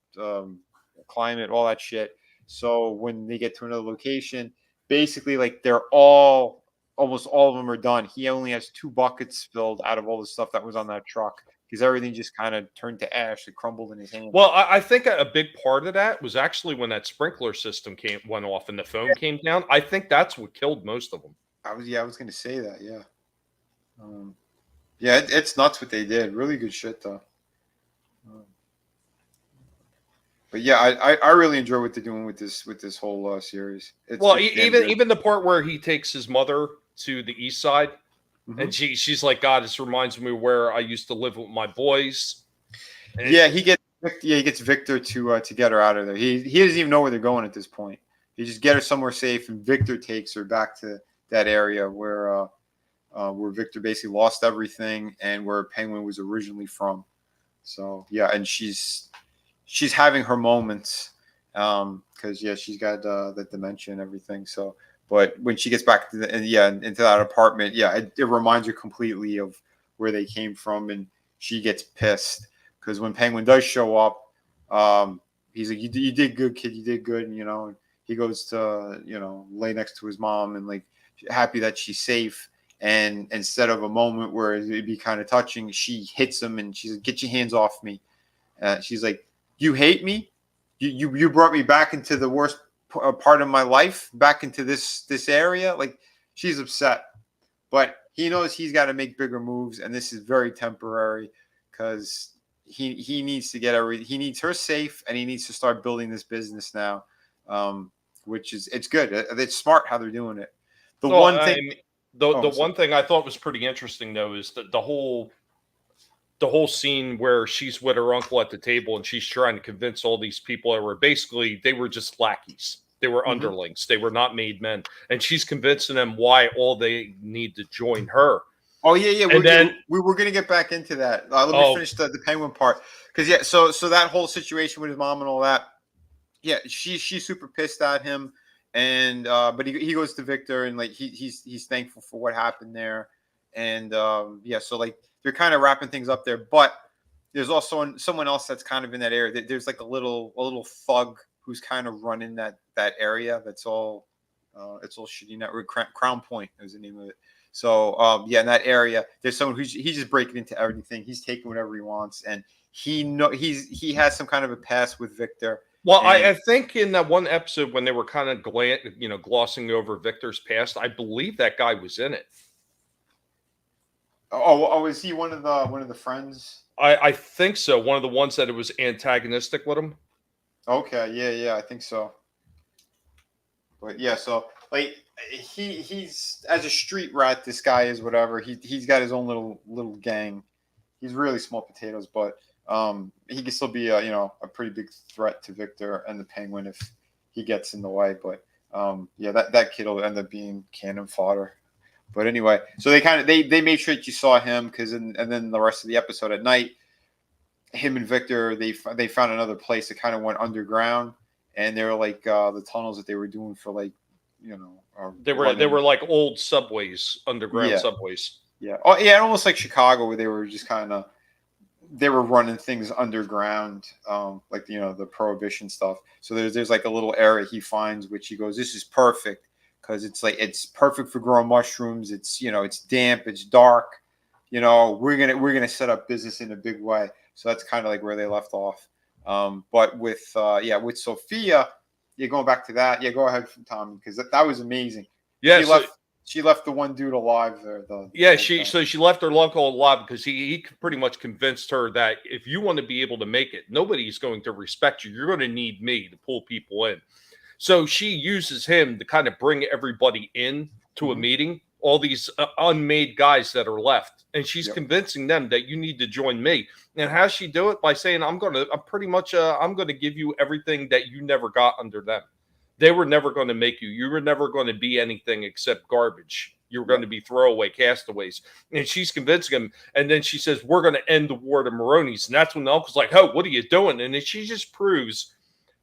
B: climate, all that shit. So when they get to another location, basically, like, almost all of them are done. He only has 2 buckets filled out of all the stuff that was on that truck, because everything just kind of turned to ash. It crumbled in his hand.
F: Well, I think a big part of that was actually when that sprinkler system went off and the foam came down. I think that's what killed most of them.
B: I was going to say that. Yeah. It's nuts what they did. Really good shit though. But yeah, I really enjoy what they're doing with this whole series.
F: Even the part where he takes his mother to the east side, and she's like, God, this reminds me where I used to live with my boys. And
B: he gets Victor to get her out of there. He doesn't even know where they're going at this point. He just get her somewhere safe, and Victor takes her back to that area where Victor basically lost everything, and where Penguin was originally from. So yeah, and she's having her moments, because she's got the dementia and everything. So, but when she gets back to into that apartment, it reminds her completely of where they came from, and she gets pissed because when Penguin does show up, he's like, "You did good, kid. You did good," and and he goes to lay next to his mom and like happy that she's safe. And instead of a moment where it'd be kind of touching, she hits him and she's like, "Get your hands off me!" She's like, "You hate me? You brought me back into the worst a part of my life back into this area. Like, she's upset, but he knows he's got to make bigger moves, and this is very temporary because he needs to get he needs her safe, and he needs to start building this business now, which is it's good. It's smart how they're doing it. The one
F: thing I thought was pretty interesting though is that the whole scene where she's with her uncle at the table and she's trying to convince all these people that were basically, they were just lackeys. They were underlings. They were not made men. And she's convincing them why all they need to join her.
B: Oh, yeah. We were going to get back into that. Let me finish the Penguin part. Because, so that whole situation with his mom and all that, yeah, she's super pissed at him. And but he goes to Victor, and like he's thankful for what happened there. And so like they're kind of wrapping things up there. But there's also someone else that's kind of in that area. There's like a little thug who's kind of running that area. That's all it's all shitty network. Crown Point is the name of it. So in that area, there's someone he's just breaking into everything. He's taking whatever he wants, and he has some kind of a past with Victor.
F: Well, I think in that one episode when they were kind of glossing over Victor's past, I believe that guy was in it.
B: Oh, is he one of the friends?
F: I think so. One of the ones that it was antagonistic with him.
B: Okay, yeah, I think so. But yeah, so like he's as a street rat, this guy is whatever. He's got his own little gang. He's really small potatoes, but he can still be a pretty big threat to Victor and the Penguin if he gets in the way. But that kid will end up being cannon fodder. But anyway, so they made sure that you saw him and then the rest of the episode at night, him and Victor they found another place that kind of went underground, and they were like the tunnels that they were doing for like
F: they were like old subways, underground subways.
B: Yeah. Oh yeah, almost like Chicago where they were just kind of. They were running things underground, like the prohibition stuff. So there's like a little area he finds, which he goes, "This is perfect because it's perfect for growing mushrooms. It's it's damp, it's dark. We're gonna set up business in a big way." So that's kind of like where they left off. But with Sophia, going back to that. Yeah, go ahead, Tommy, because that was amazing.
F: Yeah,
B: she left the one dude alive there.
F: She left her uncle alive because he pretty much convinced her that if you want to be able to make it, nobody's going to respect you. You're going to need me to pull people in. So she uses him to kind of bring everybody in to a meeting, all these unmade guys that are left. And she's convincing them that you need to join me. And how she do it? By saying, I'm going to give you everything that you never got under them. They were never going to make you. You were never going to be anything except garbage. You were going to be throwaway castaways. And she's convincing him. And then she says, we're going to end the war to Maroney's. And that's when the uncle's like, oh, what are you doing? And then she just proves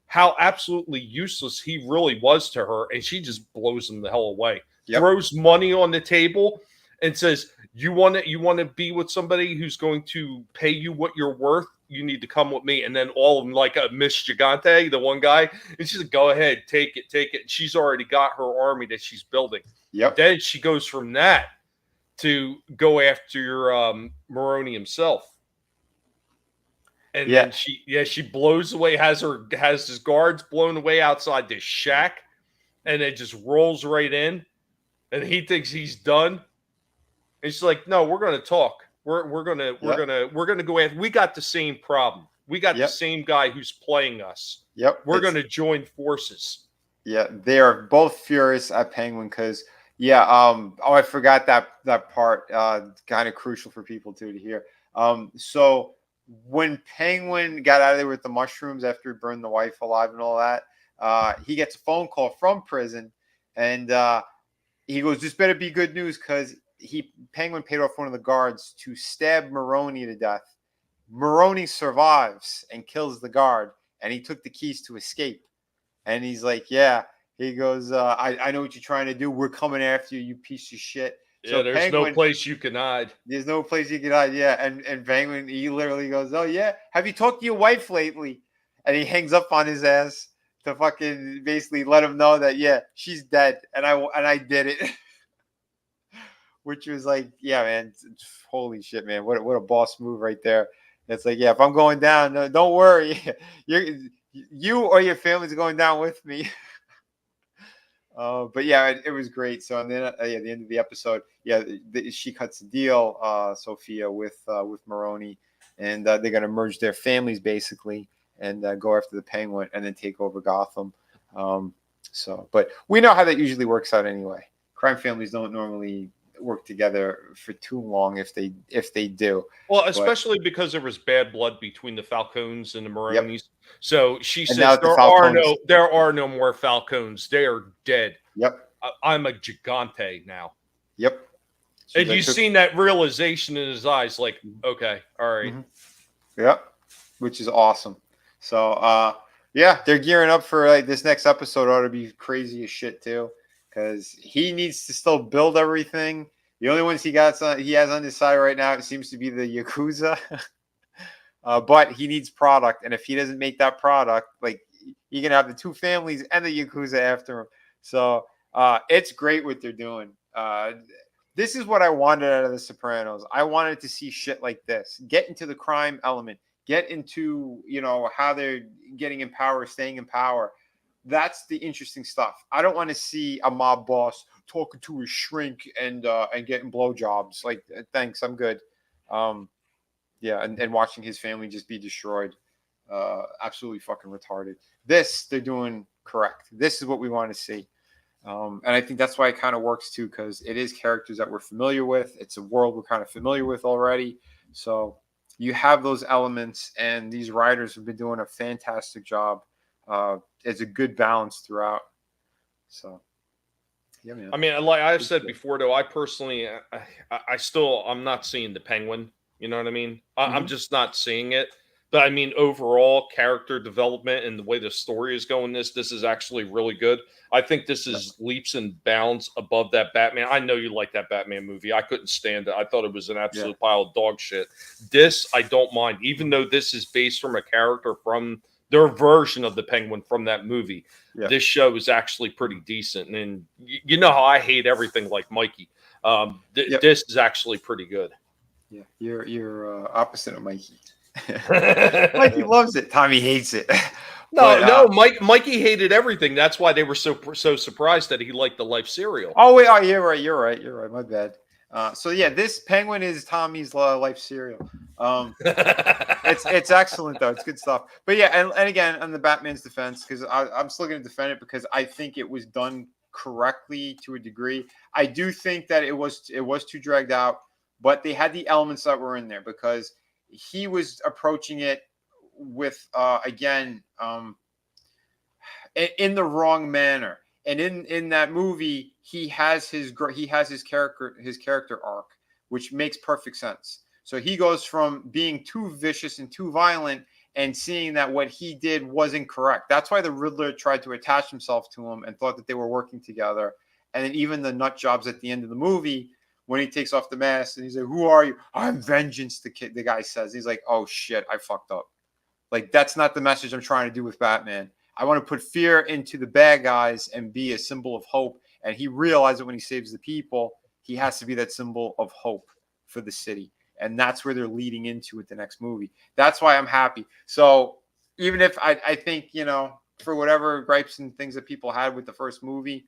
F: how absolutely useless he really was to her. And she just blows him the hell away. Throws money on the table and says, you want to be with somebody who's going to pay you what you're worth? You need to come with me. And then all of them, like Miss Gigante, the one guy, and she's like, go ahead, take it. And she's already got her army that she's building.
B: Yep.
F: Then she goes from that to go after Maroney himself. And then she blows away, has his guards blown away outside this shack, and it just rolls right in. And he thinks he's done. And she's like, no, we're going to talk. We're gonna go after. We got the same problem. We got the same guy who's playing us.
B: Yep.
F: We're gonna join forces.
B: Yeah, they are both furious at Penguin because I forgot that part. Kind of crucial for people too to hear. So when Penguin got out of there with the mushrooms after he burned the wife alive and all that, he gets a phone call from prison, and he goes, "This better be good news because." Penguin paid off one of the guards to stab Maroney to death. Maroney survives and kills the guard, and he took the keys to escape. And he's like, "Yeah." He goes, "I know what you're trying to do. We're coming after you, you piece of shit."
F: So there's Penguin, no place you can hide.
B: There's no place you can hide. Yeah, and Penguin, he literally goes, "Oh yeah, have you talked to your wife lately?" And he hangs up on his ass to fucking basically let him know that she's dead, and I did it. Which was like, yeah, man, holy shit, man. What a boss move right there. It's like, if I'm going down, no, don't worry. You or your family's going down with me. But yeah, it was great. So and then at the end of the episode, she cuts the deal, Sophia, with Maroni, and they're going to merge their families basically and go after the Penguin and then take over Gotham. But we know how that usually works out anyway. Crime families don't normally work together for too long if they do.
F: Well, especially because there was bad blood between the Falcones and the Maronis.
B: Yep.
F: So she
B: And now
F: says there are no more Falcones. They are dead.
B: Yep.
F: I'm a Gigante now.
B: Yep.
F: And you've seen that realization in his eyes, like, okay, all right.
B: Mm-hmm. Yep. Which is awesome. So they're gearing up for like this next episode ought to be crazy as shit too. Because he needs to still build everything. The only ones he has on his side right now, it seems to be the Yakuza. But he needs product, and if he doesn't make that product, like you're gonna have the two families and the Yakuza after him. So it's great what they're doing. This is what I wanted out of The Sopranos. I wanted to see shit like this. Get into the crime element. Get into how they're getting in power, staying in power. That's the interesting stuff. I don't want to see a mob boss talking to his shrink and getting blowjobs. Like, thanks, I'm good. And watching his family just be destroyed. Absolutely fucking retarded. This, they're doing correct. This is what we want to see. And I think that's why it kind of works too, because it is characters that we're familiar with. It's a world we're kind of familiar with already. So you have those elements, and these writers have been doing a fantastic job. It's a good balance throughout. So, yeah, man.
F: I mean, like I've said before, though, I personally, I'm not seeing the Penguin. You know what I mean? I'm just not seeing it. But I mean, overall character development and the way the story is going, this is actually really good. I think this is leaps and bounds above that Batman. I know you like that Batman movie. I couldn't stand it. I thought it was an absolute pile of dog shit. This, I don't mind. Even though this is based from a character from their version of the Penguin from that movie. Yeah. This show is actually pretty decent. And you know how I hate everything like Mikey. This is actually pretty good.
B: Yeah, you're opposite of Mikey. Mikey loves it. Tommy hates it.
F: Mikey hated everything. That's why they were so surprised that he liked the Life cereal.
B: Oh wait, you're right. My bad. This Penguin is Tommy's Life cereal. It's excellent though. It's good stuff. But yeah, and again, on the Batman's defense, because I'm still going to defend it because I think it was done correctly to a degree. I do think that it was too dragged out, but they had the elements that were in there because he was approaching it with in the wrong manner. And in that movie, he has his character arc, which makes perfect sense. So he goes from being too vicious and too violent and seeing that what he did was incorrect. That's why the Riddler tried to attach himself to him and thought that they were working together. And then even the nut jobs at the end of the movie, when he takes off the mask and he's like, "Who are you?" "I'm vengeance," the guy says. He's like, "Oh shit, I fucked up." Like, that's not the message I'm trying to do with Batman. I want to put fear into the bad guys and be a symbol of hope. And he realized that when he saves the people, he has to be that symbol of hope for the city. And that's where they're leading into with the next movie. That's why I'm happy. So even if I think, for whatever gripes and things that people had with the first movie,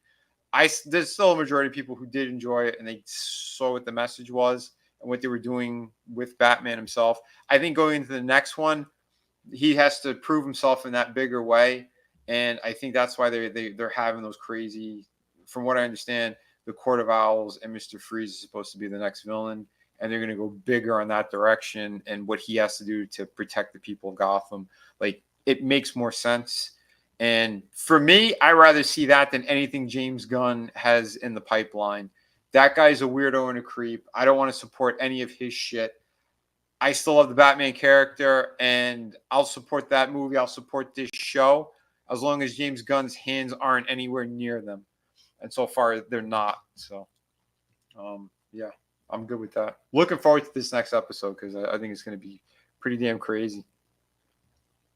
B: there's still a majority of people who did enjoy it and they saw what the message was and what they were doing with Batman himself. I think going into the next one, he has to prove himself in that bigger way. And I think that's why they're having those crazy, from what I understand, the Court of Owls and Mr. Freeze is supposed to be the next villain. And they're going to go bigger on that direction and what he has to do to protect the people of Gotham. Like, it makes more sense. And for me, I rather see that than anything James Gunn has in the pipeline. That guy's a weirdo and a creep. I don't want to support any of his shit. I still love the Batman character, and I'll support that movie. I'll support this show as long as James Gunn's hands aren't anywhere near them. And so far, they're not. So, I'm good with that. Looking forward to this next episode because I think it's going to be pretty damn crazy.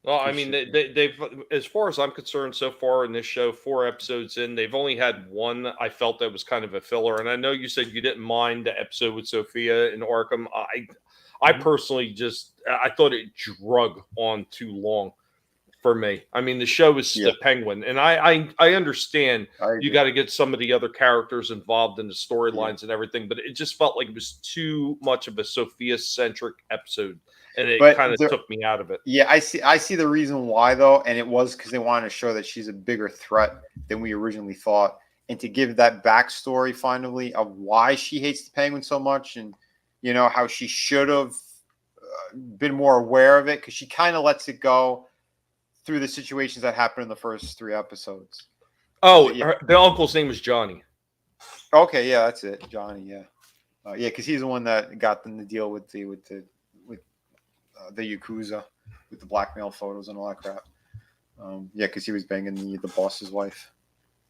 F: Well, I mean, they've, as far as I'm concerned, so far in this show, 4 episodes in, they've only had one I felt that was kind of a filler. And I know you said you didn't mind the episode with Sophia in Arkham. I personally I thought it drug on too long for me. I mean, the show is the Penguin, and I understand you got to get some of the other characters involved in the storylines and everything, but it just felt like it was too much of a Sophia-centric episode, and it kind of took me out of it.
B: Yeah, I see the reason why, though, and it was because they wanted to show that she's a bigger threat than we originally thought, and to give that backstory finally of why she hates the Penguin so much, and how she should have been more aware of it, because she kind of lets it go through the situations that happened in the first 3 episodes.
F: Oh, the uncle's name was Johnny.
B: Okay, yeah, that's it, Johnny. Yeah, because he's the one that got them to deal with the Yakuza, with the blackmail photos and all that crap. Because he was banging the boss's wife,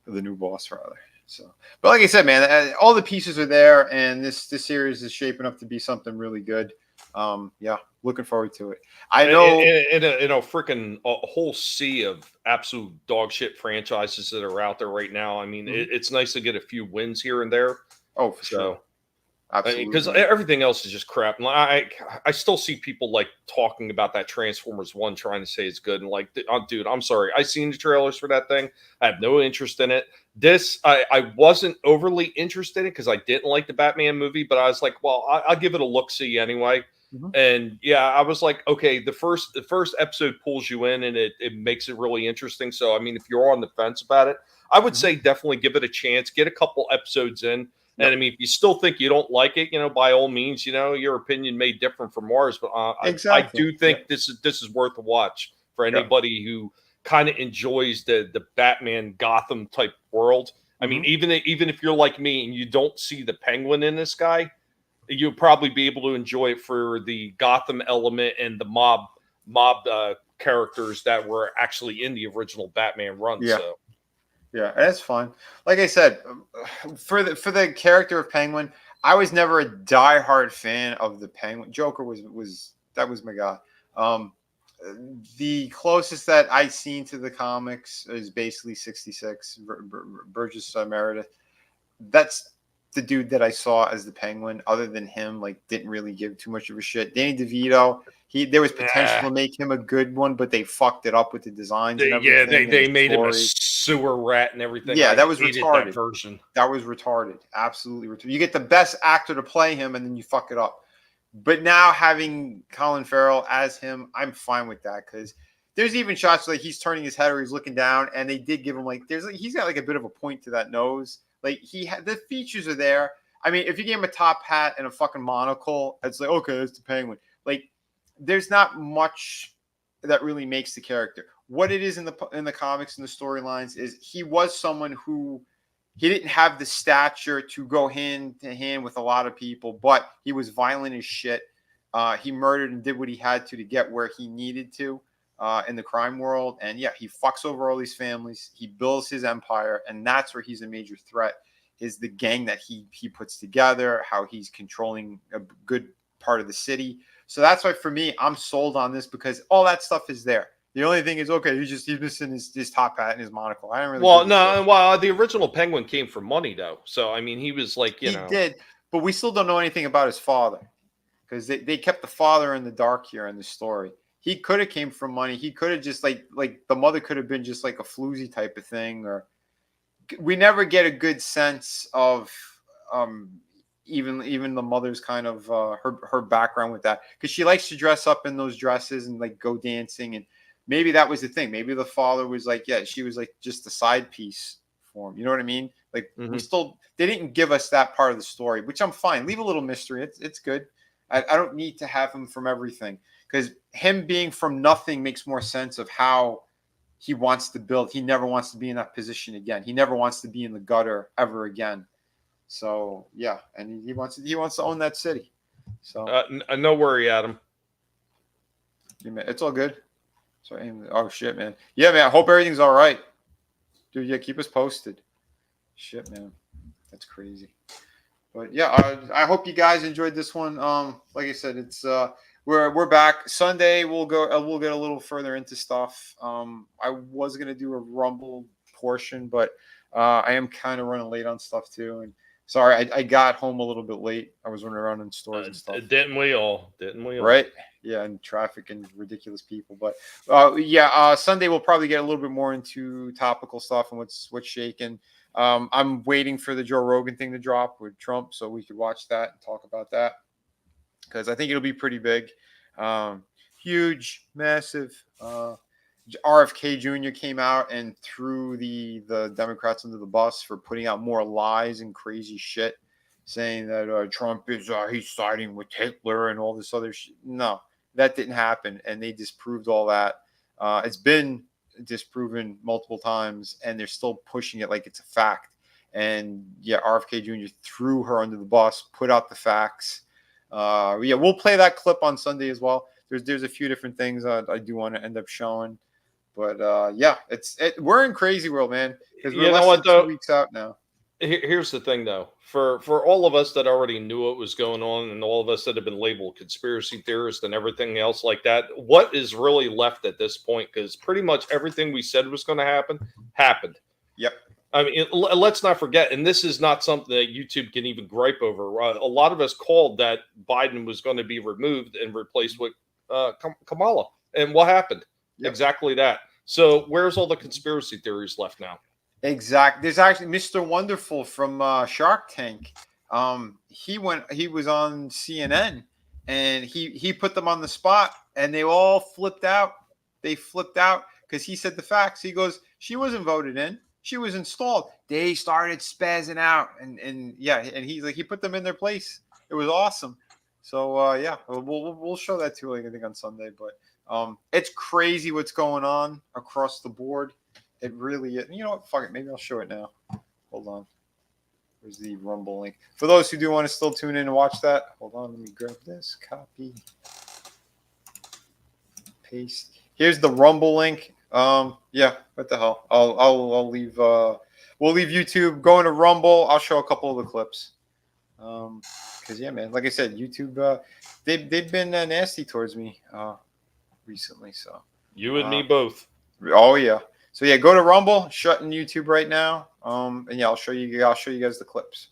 B: the new boss rather. So, but like I said, man, all the pieces are there, and this series is shaping up to be something really good. Looking forward to it. I know
F: in a freaking whole sea of absolute dog shit franchises that are out there right now. I mean, it's nice to get a few wins here and there.
B: Oh, for sure. Absolutely.
F: Because everything else is just crap. And I still see people like talking about that Transformers 1, trying to say it's good. And like, dude, I'm sorry. I seen the trailers for that thing. I have no interest in it. This, I wasn't overly interested in it because I didn't like the Batman movie, but I was like, well, I'll give it a look-see anyway. And yeah, I was like, okay, the first episode pulls you in, and it makes it really interesting. So, I mean, if you're on the fence about it, I would say definitely give it a chance. Get a couple episodes in. And I mean, if you still think you don't like it, by all means, your opinion may differ from ours. But I do think this is worth a watch for anybody who kind of enjoys the Batman Gotham type world. I mean, even if you're like me and you don't see the Penguin in this guy, you'll probably be able to enjoy it for the Gotham element and the mob characters that were actually in the original Batman run.
B: Yeah.
F: So.
B: Yeah, that's fine. Like I said, for the character of Penguin, I was never a diehard fan of the Penguin. Joker was my guy. The closest that I seen to the comics is basically 66, Burgess Meredith. That's the dude that I saw as the Penguin. Other than him, like, didn't really give too much of a shit. Danny DeVito, there was potential to make him a good one, but they fucked it up with the designs.
F: They made him a sewer rat and everything.
B: Yeah, that was retarded.
F: That version.
B: That was retarded. Absolutely retarded. You get the best actor to play him, and then you fuck it up. But now having Colin Farrell as him, I'm fine with that, because there's even shots like he's turning his head or he's looking down, and they did give him he's got like a bit of a point to that nose. Like the features are there. I mean, if you gave him a top hat and a fucking monocle, it's like, okay, that's the Penguin. Like, there's not much that really makes the character. What it is in the comics and the storylines is he was someone who he didn't have the stature to go hand to hand with a lot of people, but he was violent as shit. He murdered and did what he had to get where he needed to in the crime world. And yeah, he fucks over all these families. He builds his empire, and that's where he's a major threat, is the gang that he puts together, how he's controlling a good part of the city. So that's why, for me, I'm sold on this, because all that stuff is there. The only thing is, okay, he's missing his top hat and his monocle. I don't really.
F: The original Penguin came from money, though. So I mean, he was like, he
B: did, but we still don't know anything about his father, because they kept the father in the dark here in the story. He could have came from money. He could have just like the mother could have been just like a floozy type of thing, or we never get a good sense of even the mother's kind of her background with that, because she likes to dress up in those dresses and like go dancing, and maybe that was the thing. Maybe the father was like, yeah, she was like just a side piece for him. You know what I mean? Like they didn't give us that part of the story, which I'm fine. Leave a little mystery. It's good. I don't need to have him from everything, because him being from nothing makes more sense of how he wants to build. He never wants to be in that position again. He never wants to be in the gutter ever again. So yeah, and he wants to own that city. So
F: no worry, Adam.
B: It's all good. So oh shit, man. Yeah, man. I hope everything's all right, dude. Yeah, keep us posted. Shit, man. That's crazy. But yeah, I hope you guys enjoyed this one. Like I said, it's we're back Sunday. We'll get a little further into stuff. I was gonna do a Rumble portion, but I am kind of running late on stuff too, and Sorry, I got home a little bit late. I was running around in stores and stuff.
F: Didn't we all? Didn't we all?
B: Right? Yeah, and traffic and ridiculous people. But Sunday we'll probably get a little bit more into topical stuff and what's shaking. I'm waiting for the Joe Rogan thing to drop with Trump so we could watch that and talk about that because I think it'll be pretty big. Huge, massive. RFK Jr. came out and threw the Democrats under the bus for putting out more lies and crazy shit, saying that Trump is he's siding with Hitler and all this other shit. No, that didn't happen, and they disproved all that. It's been disproven multiple times, and they're still pushing it like it's a fact. And yeah, RFK Jr. threw her under the bus, put out the facts. We'll play that clip on Sunday as well. There's a few different things I do want to end up showing. But we're in crazy world, man. Because we're less than 2 weeks out now.
F: Here's the thing, though. For all of us that already knew what was going on, and all of us that have been labeled conspiracy theorists and everything else like that, what is really left at this point? Because pretty much everything we said was going to happen happened.
B: Yep.
F: I mean, let's not forget, and this is not something that YouTube can even gripe over. A lot of us called that Biden was going to be removed and replaced with Kamala, and what happened? Yep. Exactly that. So where's all the conspiracy theories left now?
B: Exactly. There's actually Mr. Wonderful from Shark Tank. He was on CNN and he put them on the spot and they all flipped out. They flipped out because he said the facts. He goes, she wasn't voted in. She was installed. They started spazzing out and he's like, he put them in their place. It was awesome. So we'll show that too, like I think on Sunday, but it's crazy what's going on across the board. It really is. You know what? Fuck it. Maybe I'll show it now. Hold on. Where's the Rumble link? For those who do want to still tune in and watch that, hold on. Let me grab this. Copy. Paste. Here's the Rumble link. What the hell? I'll leave. We'll leave YouTube. Going to Rumble. I'll show a couple of the clips. Because yeah, man. Like I said, YouTube. They've been nasty towards me. Recently, so
F: you and me both.
B: Oh yeah. So yeah, go to Rumble, shutting YouTube right now. And yeah, I'll show you guys the clips.